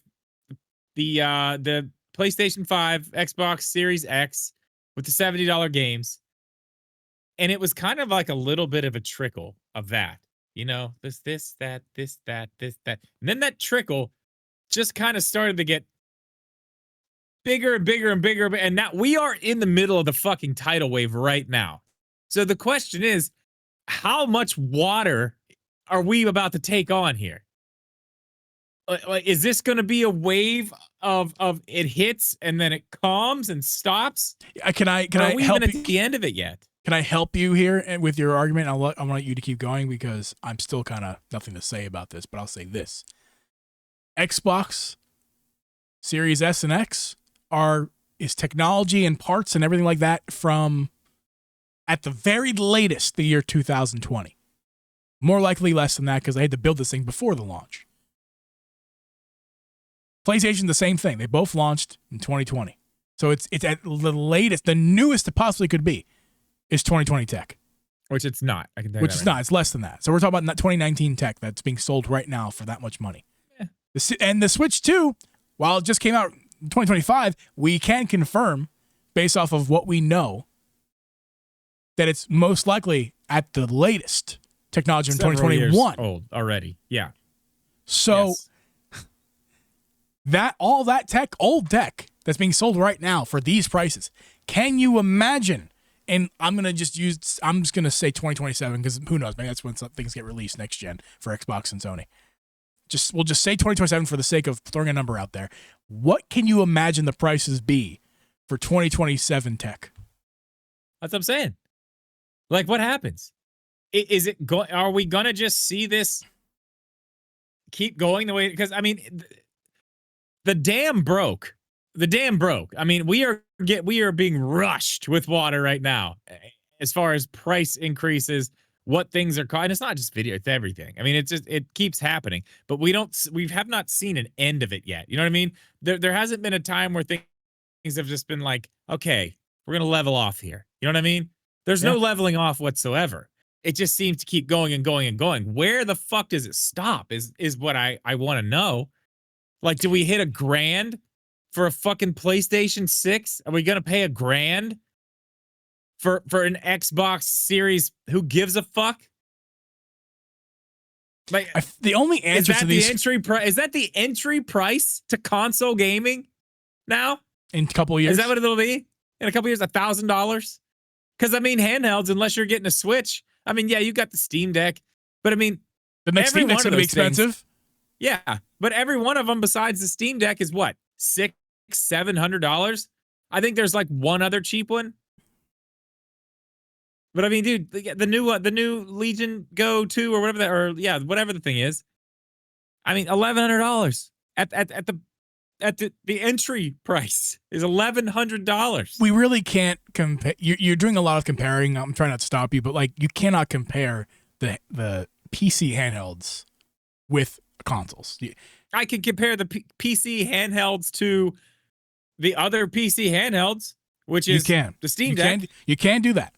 S3: the PlayStation 5, Xbox Series X with the $70 games. And it was kind of like a little bit of a trickle of that. You know, this, that. And then that trickle just kind of started to get bigger and bigger and bigger. And now we are in the middle of the fucking tidal wave right now. So the question is, how much water are we about to take on here? Like, is this going to be a wave of it hits and then it calms and stops?
S1: Can I
S3: are we
S1: help
S3: even at the end of it yet?
S1: Can I help you here with your argument? I want you to keep going because I'm still kind of nothing to say about this, but I'll say this. Xbox Series S and X is technology and parts and everything like that from, at the very latest, the year 2020. More likely less than that because they had to build this thing before the launch. PlayStation, the same thing. They both launched in 2020. So it's at the latest, the newest it possibly could be is 2020 tech.
S3: Which it's not. I can tell you
S1: Which
S3: that
S1: it's
S3: right
S1: not. It's less than that. So we're talking about 2019 tech that's being sold right now for that much money. Yeah. And the Switch 2, while it just came out in 2025, we can confirm, based off of what we know, that it's most likely at the latest technology in
S3: Several
S1: 2021.
S3: years old already. Yeah.
S1: So
S3: Yes.
S1: all that tech, old tech that's being sold right now for these prices, can you imagine? And I'm just gonna say 2027 because who knows? Maybe that's when some things get released next gen for Xbox and Sony. We'll just say 2027 for the sake of throwing a number out there. What can you imagine the prices be for 2027 tech?
S3: That's what I'm saying. Like, what happens? Is it going? Are we gonna just see this keep going the way? Because I mean, the dam broke. The dam broke. I mean, we are being rushed with water right now, as far as price increases, what things are costing. It's not just video; it's everything. I mean, it keeps happening, but we have not seen an end of it yet. You know what I mean? There hasn't been a time where things have just been like, okay, we're gonna level off here. You know what I mean? There's no leveling off whatsoever. It just seems to keep going and going and going. Where the fuck does it stop? Is what I want to know. Like, do we hit $1,000 for a fucking PlayStation 6? Are we gonna pay $1,000 for an Xbox Series? Who gives a fuck? Like,
S1: The only answer to these
S3: is that the entry price to console gaming now?
S1: in a couple of years.
S3: Is that what it'll be in a couple of years? $1,000? Because I mean, handhelds, unless you're getting a Switch. I mean, yeah, you got the Steam Deck, but I mean,
S1: the next Steam Deck's going to be expensive?
S3: Yeah, but every one of them besides the Steam Deck is what, $600-$700? I think there's like one other cheap one. But I mean, dude, the new Legion Go 2 or whatever whatever the thing is. I mean, $1,100 at the entry price is $1,100.
S1: We really can't compare. You're doing a lot of comparing. I'm trying not to stop you, but like you cannot compare the PC handhelds with consoles.
S3: I can compare the PC handhelds to the other PC handhelds, which is the Steam Deck.
S1: You can do that.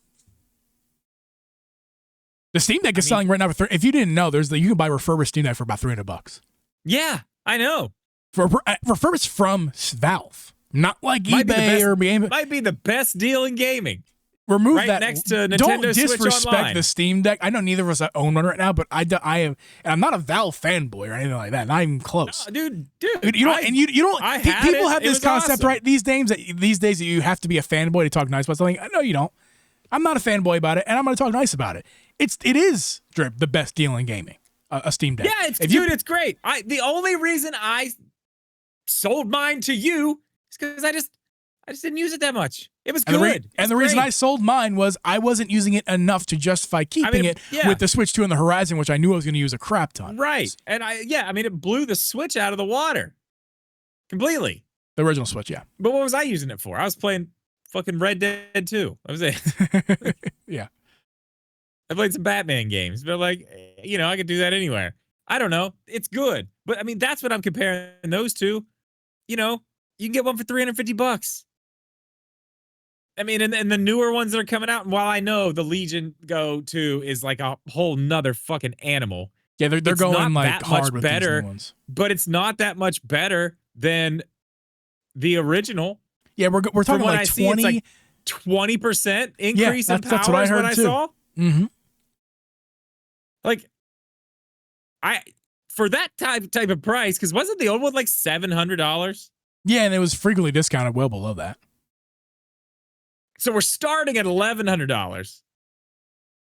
S1: The Steam Deck is selling right now for if you didn't know, you can buy refurbished Steam Deck for about $300.
S3: Yeah, I know.
S1: For refurbished from Valve, not like eBay or
S3: might be the best deal in gaming.
S1: Remove
S3: right
S1: that
S3: next to Nintendo
S1: Don't
S3: Switch
S1: disrespect
S3: Online.
S1: the Steam Deck. I know neither of us own one right now, but I am, and I'm not a Valve fanboy or anything like that. Not even close.
S3: No, dude,
S1: you don't. People have this concept
S3: awesome.
S1: right these days that you have to be a fanboy to talk nice about something. No, you don't. I'm not a fanboy about it, and I'm going to talk nice about it. It is Drip, the best deal in gaming. A Steam Deck.
S3: Yeah, it's great. The only reason I sold mine to you is because I just didn't use it that much. It was good.
S1: The reason I sold mine was I wasn't using it enough to justify keeping it with the Switch 2 and the Horizon, which I knew I was going to use a crap ton.
S3: Right. And it blew the Switch out of the water. Completely.
S1: The original Switch, yeah.
S3: But what was I using it for? I was playing fucking Red Dead 2. That was it.
S1: Yeah.
S3: I played some Batman games, but I could do that anywhere. I don't know. It's good. But I mean, that's what I'm comparing those two. You can get one for $350. I mean, and the newer ones that are coming out, and while I know the Legion Go 2 is like a whole nother fucking animal.
S1: Yeah, they're going like hard with
S3: better,
S1: these new ones.
S3: But it's not that much better than the original.
S1: Yeah, we're talking like 20.
S3: It's like 20% increase in power
S1: that's what I heard too.
S3: saw.
S1: Mm-hmm.
S3: Like, for that type of price, because wasn't the old one like $700?
S1: Yeah, and it was frequently discounted well below that.
S3: So we're starting at $1,100.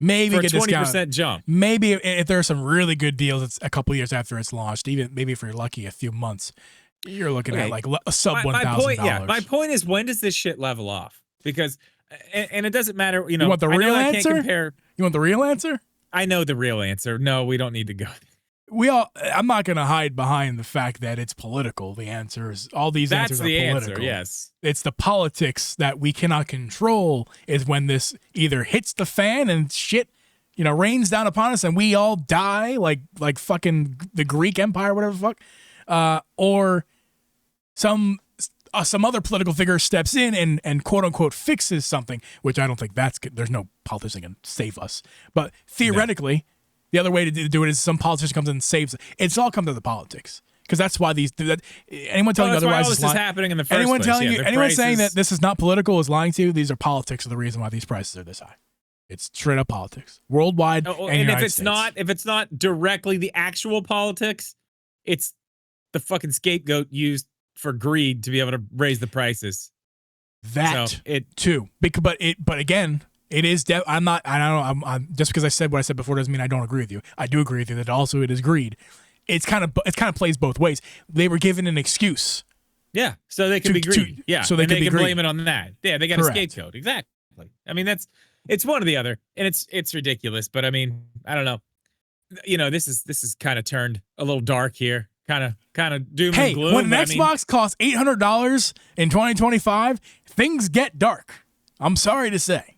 S1: Maybe
S3: for
S1: get
S3: a 20%
S1: discounted.
S3: jump.
S1: Maybe if there are some really good deals, it's a couple years after it's launched. Even maybe if you're lucky, a few months, you're looking at like a sub $1,000.
S3: Yeah, my point is, when does this shit level off? Because, and it doesn't matter.
S1: You want the real answer? You want the real answer?
S3: I know the real answer. No, we don't need to go.
S1: I'm not going to hide behind the fact that it's political. The answer is all these answers are political.
S3: That's the answer, yes.
S1: It's the politics that we cannot control is when this either hits the fan and shit, rains down upon us and we all die like fucking the Greek Empire, whatever the fuck, or some other political figure steps in and quote unquote fixes something, which I don't think that's good. There's no politician can save us, but theoretically. No. The other way to do it is some politician comes in and saves it. It's all come to the politics because that's why anyone telling you otherwise
S3: is lying. Happening in the first
S1: anyone
S3: place.
S1: Telling you, anyone saying that this is not political is lying to you. These are politics are the reason why these prices are this high. It's straight up politics, worldwide.
S3: And
S1: United
S3: if it's not directly the actual politics, it's the fucking scapegoat used for greed to be able to raise the prices.
S1: That too, but again, it is. I'm just because I said what I said before doesn't mean I don't agree with you. I do agree with you that also it is greed. It kind of plays both ways. They were given an excuse.
S3: Yeah, so they can be greedy. Yeah,
S1: so they can
S3: blame it on that. Yeah, they got a scapegoat. Exactly. I mean, it's one or the other, and it's ridiculous. But I mean, I don't know. You know, this is kind of turned a little dark here. Kind of doom and gloom.
S1: When an Xbox costs $800 in 2025, things get dark. I'm sorry to say.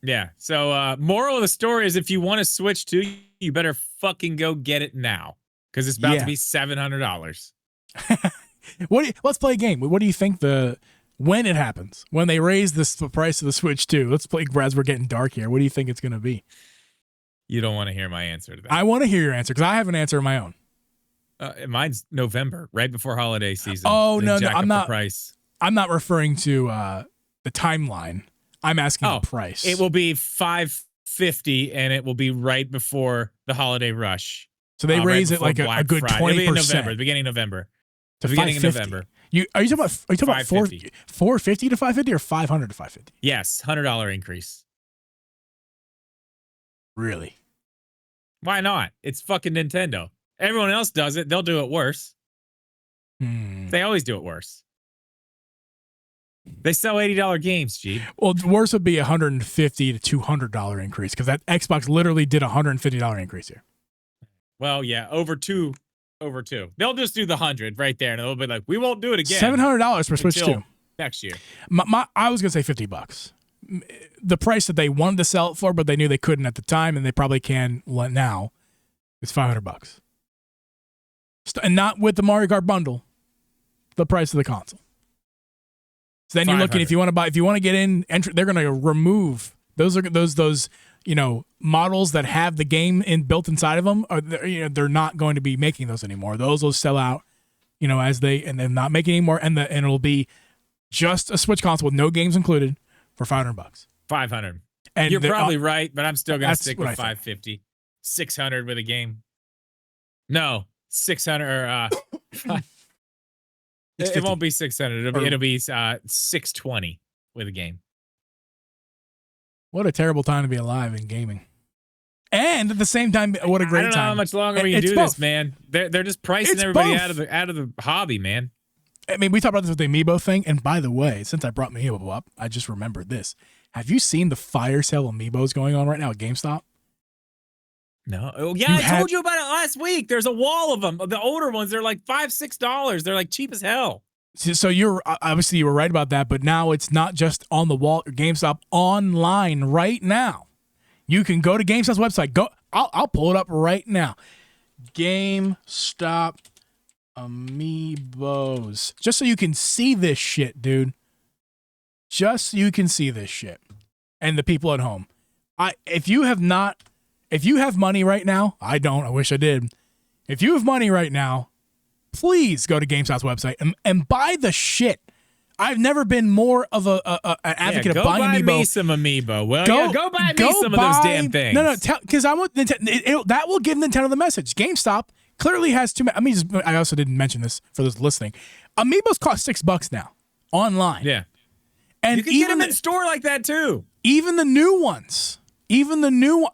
S3: Yeah. So, moral of the story is if you want to Switch 2, you better fucking go get it now because it's about to be $700.
S1: Let's play a game. What do you think when it happens, when they raise the price of the Switch 2? Let's play, as we're getting dark here. What do you think it's going to be?
S3: You don't want to hear my answer to that.
S1: I want to hear your answer because I have an answer of my own.
S3: Mine's November, right before holiday season.
S1: Oh, no, I'm not.
S3: Price.
S1: I'm not referring to the timeline. I'm asking the price.
S3: It will be $550, and it will be right before the holiday rush.
S1: So they raise it like a good 20%.
S3: It'll be in November, the beginning of November.
S1: To the beginning of November. Are you talking about 450 to 550 or 500 to 550?
S3: Yes, $100 increase.
S1: Really?
S3: Why not? It's fucking Nintendo. Everyone else does it. They'll do it worse. They always do it worse. They sell $80 games, Geeb.
S1: Well, worse would be $150 to $200 increase because that Xbox literally did a $150 increase here.
S3: Well, yeah, over two. They'll just do the 100 right there, and they'll be like, "We won't do it again."
S1: $700 for Switch 2
S3: next year.
S1: I was gonna say $50. The price that they wanted to sell it for, but they knew they couldn't at the time, and they probably can now. It's $500. And not with the Mario Kart bundle, the price of the console. So then you're looking, if you want to get in, they're going to remove those models that have the game built inside of them. They're not going to be making those anymore. Those will sell out, and they're not making anymore, and it'll be just a Switch console with no games included for $500.
S3: $500. And you're probably right, but I'm still going to stick with $550. $600 with a game. No. 600 or it won't be 600. It'll be 620 with a game.
S1: What a terrible time to be alive in gaming. And at the same time, what a great time.
S3: I don't know how much longer we can do this, man. They're just pricing everybody out of the hobby, man.
S1: I mean, we talked about this with the Amiibo thing, and by the way, since I brought Amiibo up, I just remembered this. Have you seen the fire sale Amiibos going on right now at GameStop?
S3: No. Oh, yeah, I told you about it last week. There's a wall of them. The older ones, they're like $5, $6. They're like cheap as hell.
S1: So you were right about that, but now it's not just on the wall or GameStop online right now. You can go to GameStop's website. I'll pull it up right now. GameStop Amiibos. Just so you can see this shit, dude. Just so you can see this shit. And the people at home. If you have money right now, I don't. I wish I did. If you have money right now, please go to GameStop's website and buy the shit. I've never been more of an advocate of buying Amiibo.
S3: Go buy me some Amiibo. Well, go buy me some of those damn things.
S1: No, because I want that will give Nintendo the message. GameStop clearly has too many. I also didn't mention this for those listening. Amiibos cost $6 now online.
S3: Yeah,
S1: and
S3: you can get them in store like that too.
S1: Even the new ones.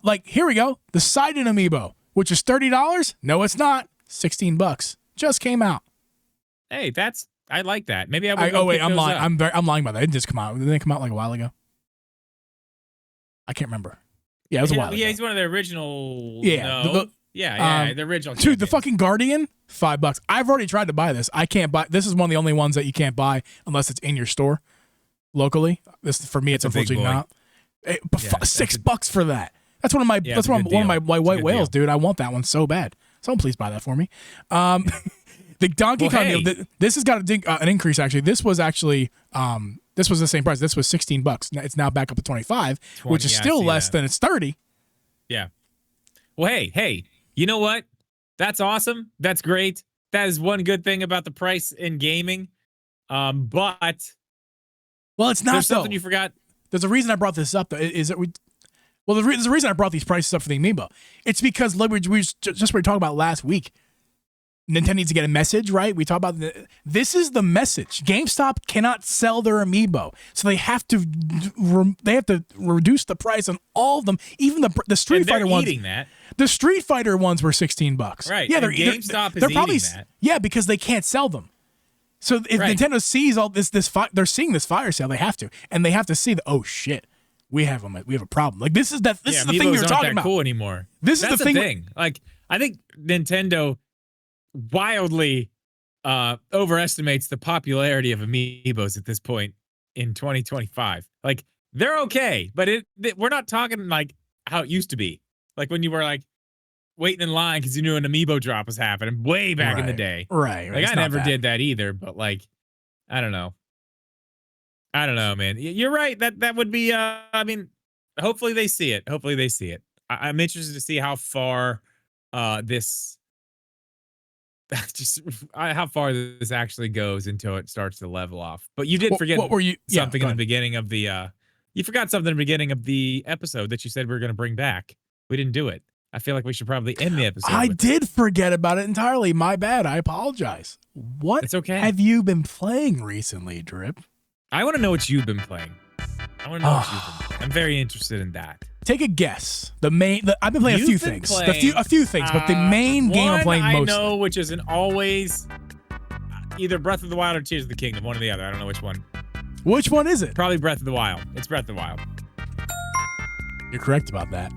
S1: Like, here we go. The Sided Amiibo, which is $30. No, it's not. $16. Just came out.
S3: Hey, I like that. Maybe I will.
S1: I'm lying. I'm lying about that. It didn't just come out. Didn't they come out like a while ago? I can't remember. Yeah, it was a while ago.
S3: Yeah, he's one of the original.
S1: Yeah.
S3: No. The original.
S1: Dude, the fucking Guardian, $5. I've already tried to buy this. I can't buy. This is one of the only ones that you can't buy unless it's in your store locally. This for me, it's unfortunately not. $6 for that. That's one of my white whales, dude. I want that one so bad. Someone please buy that for me. The Donkey Kong deal, this has got an increase actually. This was actually this was the same price. This was $16. It's now back up to 25, which is still less than it's 30.
S3: Yeah. Well, hey, you know what? That's awesome. That's great. That is one good thing about the price in gaming. But
S1: it's not
S3: there's something you forgot.
S1: There's a reason I brought this up, though, is that Well, there's a reason I brought these prices up for the Amiibo. It's because like we were talking about last week. Nintendo needs to get a message, right? We talk about this is the message. GameStop cannot sell their Amiibo, so they have to reduce the price on all of them, even the Street Fighter ones.
S3: That.
S1: The Street Fighter ones were $16.
S3: Right.
S1: Yeah,
S3: GameStop
S1: they're
S3: is
S1: probably
S3: eating that.
S1: Yeah, because they can't sell them. So if Nintendo sees all this they're seeing this fire sale, they have to, and they have to see that. Oh shit, we have a problem. Like this is the thing you're talking about.
S3: Cool anymore.
S1: That's the thing.
S3: Like I think Nintendo wildly overestimates the popularity of Amiibos at this point in 2025. Like they're okay, but we're not talking like how it used to be. Like when you were like waiting in line because you knew an Amiibo drop was happening way back in the day.
S1: Right.
S3: Like I never did that either, but like I don't know, man. You're right. That would be. I mean, hopefully they see it. I'm interested to see how far this. How far this actually goes until it starts to level off. But you did forget something in the beginning of the you forgot something in the beginning of the episode that you said we were going to bring back. We didn't do it. I feel like we should probably end the episode.
S1: I did forget about it entirely. My bad. I apologize. What
S3: it's okay.
S1: have you been playing recently, Drip?
S3: I want to know what you've been playing. I'm very interested in that.
S1: Take a guess. I've been playing a few things. A few things, but the main game I'm playing mostly.
S3: I know, which isn't always either Breath of the Wild or Tears of the Kingdom, one or the other. I don't know which one.
S1: Which one is it?
S3: Probably Breath of the Wild. It's Breath of the Wild.
S1: You're correct about that.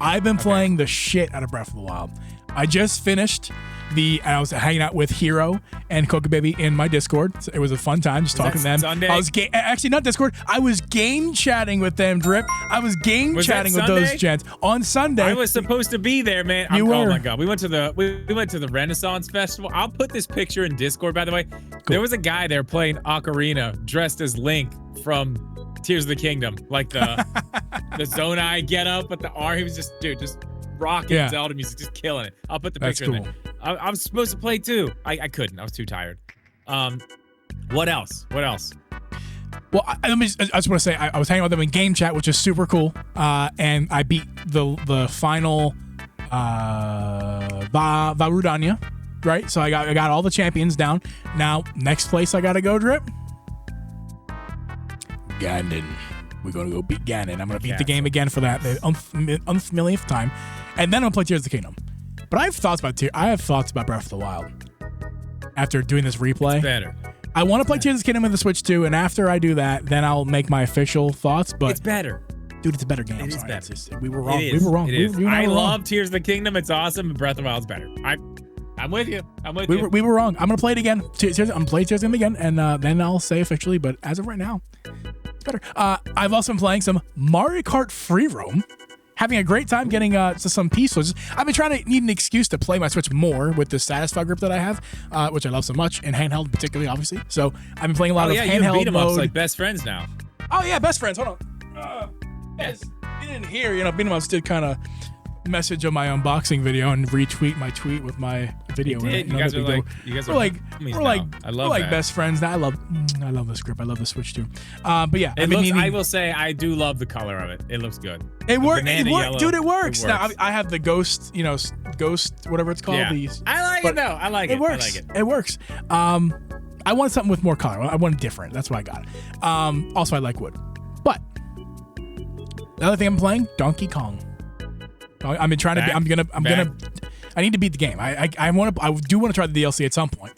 S1: I've been playing the shit out of Breath of the Wild. I just finished I was hanging out with Hero and Coca Baby in my Discord. So it was a fun time just talking to them.
S3: Sunday?
S1: I was actually not Discord. I was game chatting with them, Drip. I was game chatting with those gents on Sunday.
S3: I was supposed to be there, man.
S1: You were.
S3: Oh my god, we went to the Renaissance Festival. I'll put this picture in Discord, by the way. Cool. There was a guy there playing Ocarina dressed as Link from Tears of the Kingdom, like the Zonai get up with the R. He was just rocking Zelda music, just killing it. I'll put the picture in there. I was supposed to play too. I couldn't. I was too tired. What else?
S1: Well, I just want to say I was hanging out with them in game chat, which is super cool. And I beat the final Varudanya, right? So I got all the champions down. Now, next place I gotta go, Drip. Ganon. We're gonna go beat Ganon. I'm gonna beat the game again for that the millionth time, and then I'm gonna play Tears of the Kingdom. But I have thoughts about Breath of the Wild. After doing this replay,
S3: it's better.
S1: I want to play Tears of the Kingdom in the Switch too, and after I do that, then I'll make my official thoughts. But
S3: it's better,
S1: dude. It's a better game.
S3: It is better.
S1: We were wrong. We were wrong.
S3: I love Tears of the Kingdom. It's awesome. But Breath of the Wild's better. I'm with you.
S1: We were wrong. I'm gonna play it again. I'm gonna play Tears of the Kingdom again, and then I'll say officially. But as of right now, it's better. I've also been playing some Mario Kart Free Roam. Having a great time getting to some pieces. I've been trying to need an excuse to play my Switch more with the Satisfy grip that I have, which I love so much, and handheld particularly, obviously. So I've been playing a lot of handheld
S3: you beat 'em
S1: mode.
S3: ups like best friends now.
S1: Oh yeah, best friends. Hold on. Yes, you didn't hear. Beat 'em ups did kind of message on my unboxing video and retweet my tweet with my video.
S3: You guys are like
S1: best friends now. I love this grip. I love the Switch too. But yeah,
S3: I will say I do love the color of it. It looks good.
S1: It works, dude. It works. Now I have the ghost, whatever it's called.
S3: Yeah. I like it though. I like it.
S1: It works.
S3: I like it.
S1: It works. I wanted something with more color. I wanted different. That's why I got it. Also, I like wood. But the other thing I'm playing, Donkey Kong. I've been trying to. I need to beat the game. I do want to try the DLC at some point.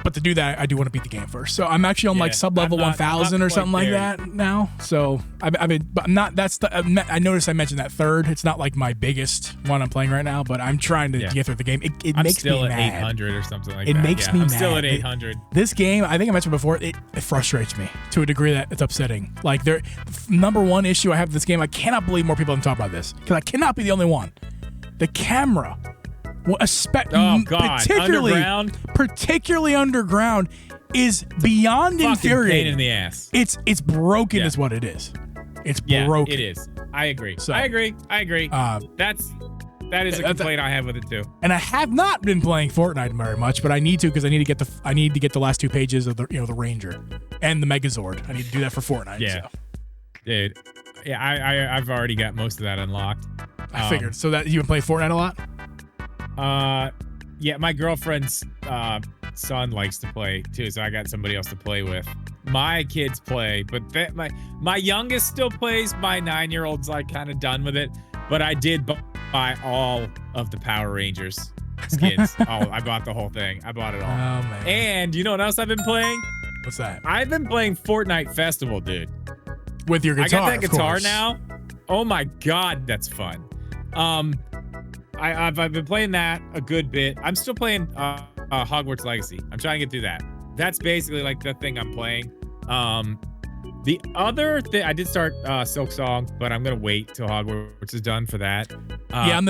S1: But to do that, I do want to beat the game first. So I'm actually on like sub level 1000 or something like that now. So but I'm not. I noticed I mentioned that third. It's not like my biggest one I'm playing right now, but I'm trying to get through the game. It makes me mad. I'm
S3: still at 800 or something like that.
S1: It makes me mad.
S3: I'm still at 800.
S1: This game, I think I mentioned before, it frustrates me to a degree that it's upsetting. Like number one issue I have with this game, I cannot believe more people haven't talked about this because I cannot be the only one. The camera. Particularly underground is beyond infuriating.
S3: Pain in the ass.
S1: It's broken is what it is. It's broken.
S3: It is. I agree. I agree. That is a complaint I have with it too.
S1: And I have not been playing Fortnite very much, but I need to because I need to get the last two pages of the Ranger and the Megazord. I need to do that for Fortnite.
S3: Yeah.
S1: So.
S3: Dude, Yeah, I've already got most of that unlocked.
S1: I figured. So that you been playing Fortnite a lot?
S3: Yeah, my girlfriend's son likes to play too, so I got somebody else to play with. My kids play, but my youngest still plays. My 9-year-old's like kind of done with it, but I did buy all of the Power Rangers skins. I bought the whole thing. I bought it all.
S1: Oh, man.
S3: And you know what else I've been playing?
S1: What's that?
S3: I've been playing Fortnite Festival, dude.
S1: With your guitar,
S3: I got that
S1: of
S3: guitar
S1: course.
S3: now. Oh my God, that's fun. I've been playing that a good bit. I'm still playing Hogwarts Legacy. I'm trying to get through that. That's basically like the thing I'm playing. The other thing, I did start Silk Song, but I'm gonna wait till Hogwarts is done for that.
S1: Yeah,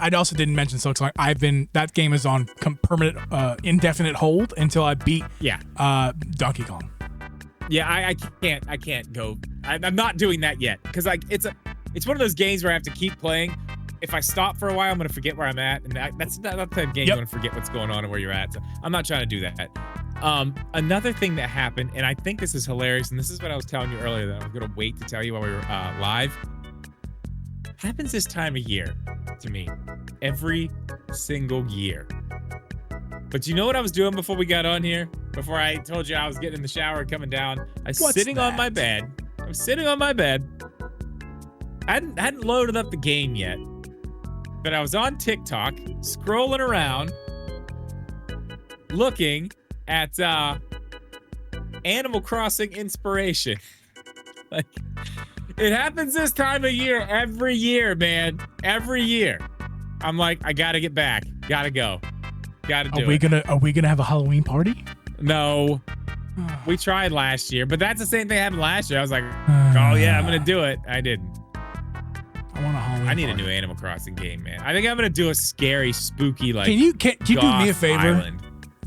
S1: I also didn't mention Silk Song. That game is on permanent, indefinite hold until I beat Donkey Kong.
S3: Yeah, I can't go. I'm not doing that yet because like it's one of those games where I have to keep playing. If I stop for a while, I'm gonna forget where I'm at, and that's not the type of game you want to forget what's going on and where you're at. So I'm not trying to do that. Another thing that happened, and I think this is hilarious, and this is what I was telling you earlier that I'm gonna wait to tell you while we were live. Happens this time of year to me, every single year. But you know what I was doing before we got on here? Before I told you I was getting in the shower and coming down, I was sitting on my bed. I hadn't loaded up the game yet, but I was on TikTok, scrolling around, looking at Animal Crossing inspiration. Like, it happens this time of year every year, man. Every year. I'm like, I gotta get back. Gotta go. Gotta do it.
S1: Are we gonna have a Halloween party?
S3: No. We tried last year, but that's the same thing happened last year. I was like, oh yeah, I'm gonna do it. I didn't.
S1: I want a Halloween
S3: I need
S1: party.
S3: a new Animal Crossing game, man. I think I'm gonna do a scary, spooky, like,
S1: Can you do me a favor?
S3: Island.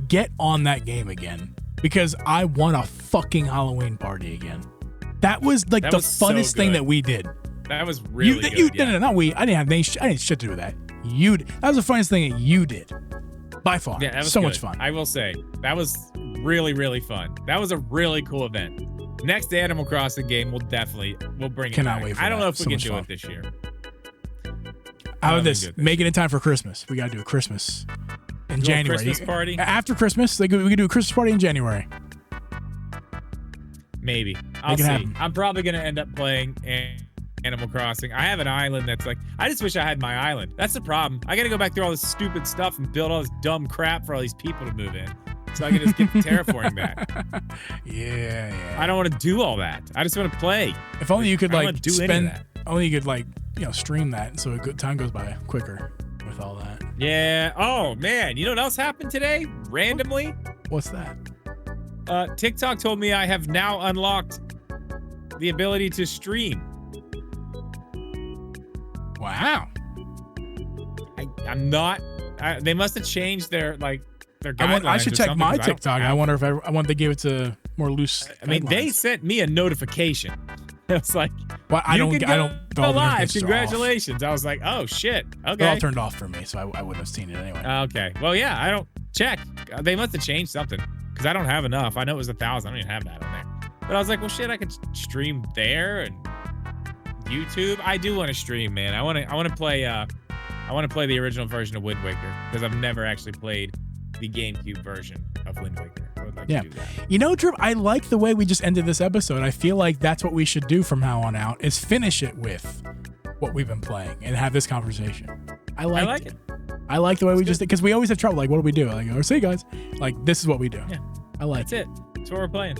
S1: Get on that game again, because I want a fucking Halloween party again. That was like the funnest thing that we did.
S3: That was really good.
S1: No, not we. I didn't have shit to do with that. You did. That was the funniest thing that you did. By far. Yeah, that was so much fun.
S3: I will say, that was really, really fun. That was a really cool event. Next Animal Crossing game, we'll bring it back.
S1: Wait for
S3: I don't
S1: that.
S3: know if
S1: So
S3: we can
S1: much
S3: do
S1: fun.
S3: it this year.
S1: How about this? Make it in time for Christmas. We got to do a Christmas in January.
S3: Christmas party?
S1: After Christmas, we can do a Christmas party in January.
S3: Maybe. I'll see. I'm probably going to end up playing Animal Crossing. I have an island that's like, I just wish I had my island. That's the problem. I got to go back through all this stupid stuff and build all this dumb crap for all these people to move in. So I can just get the terraforming back.
S1: Yeah.
S3: I don't want to do all that. I just want to play.
S1: If only you could
S3: do
S1: stream that so a good time goes by quicker with all that.
S3: Yeah. Oh man, you know what else happened today? Randomly?
S1: What's that?
S3: TikTok told me I have now unlocked the ability to stream.
S1: Wow.
S3: I'm not. They must have changed their guidelines.
S1: I should check my TikTok. I wonder if I want to give it to more loose.
S3: I mean, they sent me a notification. It's like,
S1: well, I don't
S3: go live. Congratulations. I was like, oh shit. Okay.
S1: They're all turned off for me, so I wouldn't have seen it anyway.
S3: Okay. Well, yeah, I don't check. They must have changed something because I don't have enough. I know it was 1,000. I don't even have that on there. But I was like, well, shit, I could stream there and YouTube. I do want to stream, man. I want to play. I want to play the original version of Wind Waker because I've never actually played the GameCube version of Wind Waker. I would like to do that.
S1: You know, Drip, I like the way we just ended this episode. I feel like that's what we should do from now on out, is finish it with what we've been playing and have this conversation. I like it. I like the way we just did, because we always have trouble. Like, what do we do? Like, oh, see, guys, like, this is what we do.
S3: Yeah.
S1: I like
S3: That's it. That's what we're playing.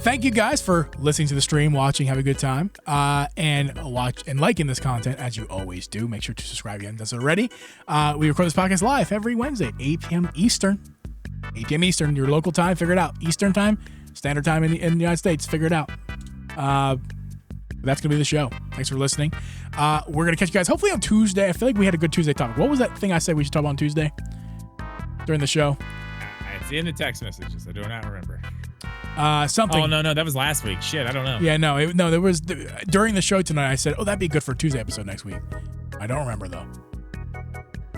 S1: Thank you guys for listening to the stream, watching, have a good time, and liking this content as you always do. Make sure to subscribe if you haven't done so already. We record this podcast live every Wednesday, 8 p.m. Eastern. 8 p.m. Eastern, your local time. Figure it out. Eastern time, standard time in the United States. Figure it out. That's gonna be the show. Thanks for listening. We're gonna catch you guys hopefully on Tuesday. I feel like we had a good Tuesday topic. What was that thing I said we should talk about on Tuesday during the show?
S3: It's in the text messages. I do not remember.
S1: Something.
S3: Oh no, that was last week. Shit, I don't know.
S1: Yeah, no, there was during the show tonight. I said, "Oh, that'd be good for a Tuesday episode next week." I don't remember though.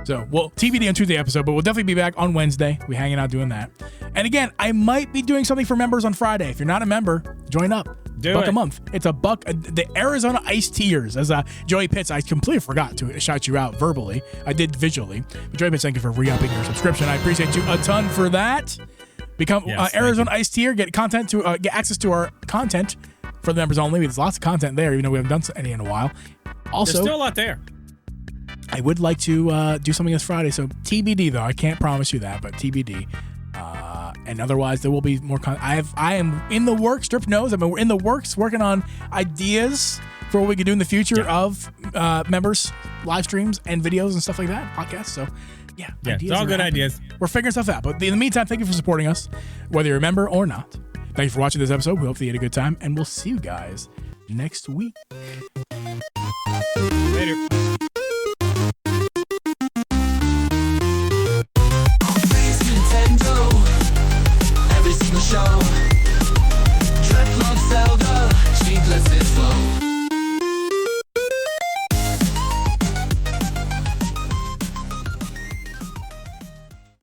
S1: So, well, TBD on Tuesday episode, but we'll definitely be back on Wednesday. We're hanging out doing that. And again, I might be doing something for members on Friday. If you're not a member, join up.
S3: Do
S1: $1 a
S3: it.
S1: month. It's $1. The Arizona iced tiers, as Joey Pitts, I completely forgot to shout you out verbally. I did visually. But Joey Pitts, thank you for re-upping your subscription. I appreciate you a ton for that. Become Arizona iced tier. Get content to get access to our content for the members only. There's lots of content there, even though we haven't done any in a while. Also,
S3: there's still a lot there.
S1: I would like to do something this Friday, so TBD though. I can't promise you that, but TBD. And otherwise, there will be more content. I am in the works. Strip knows. We're in the works, working on ideas for what we could do in the future of members, live streams, and videos and stuff like that, podcasts. So, yeah,
S3: it's all good ideas.
S1: We're figuring stuff out. But in the meantime, thank you for supporting us, whether you're a member or not. Thank you for watching this episode. We hope that you had a good time, and we'll see you guys next week.
S3: Later.
S4: Nintendo, every single show.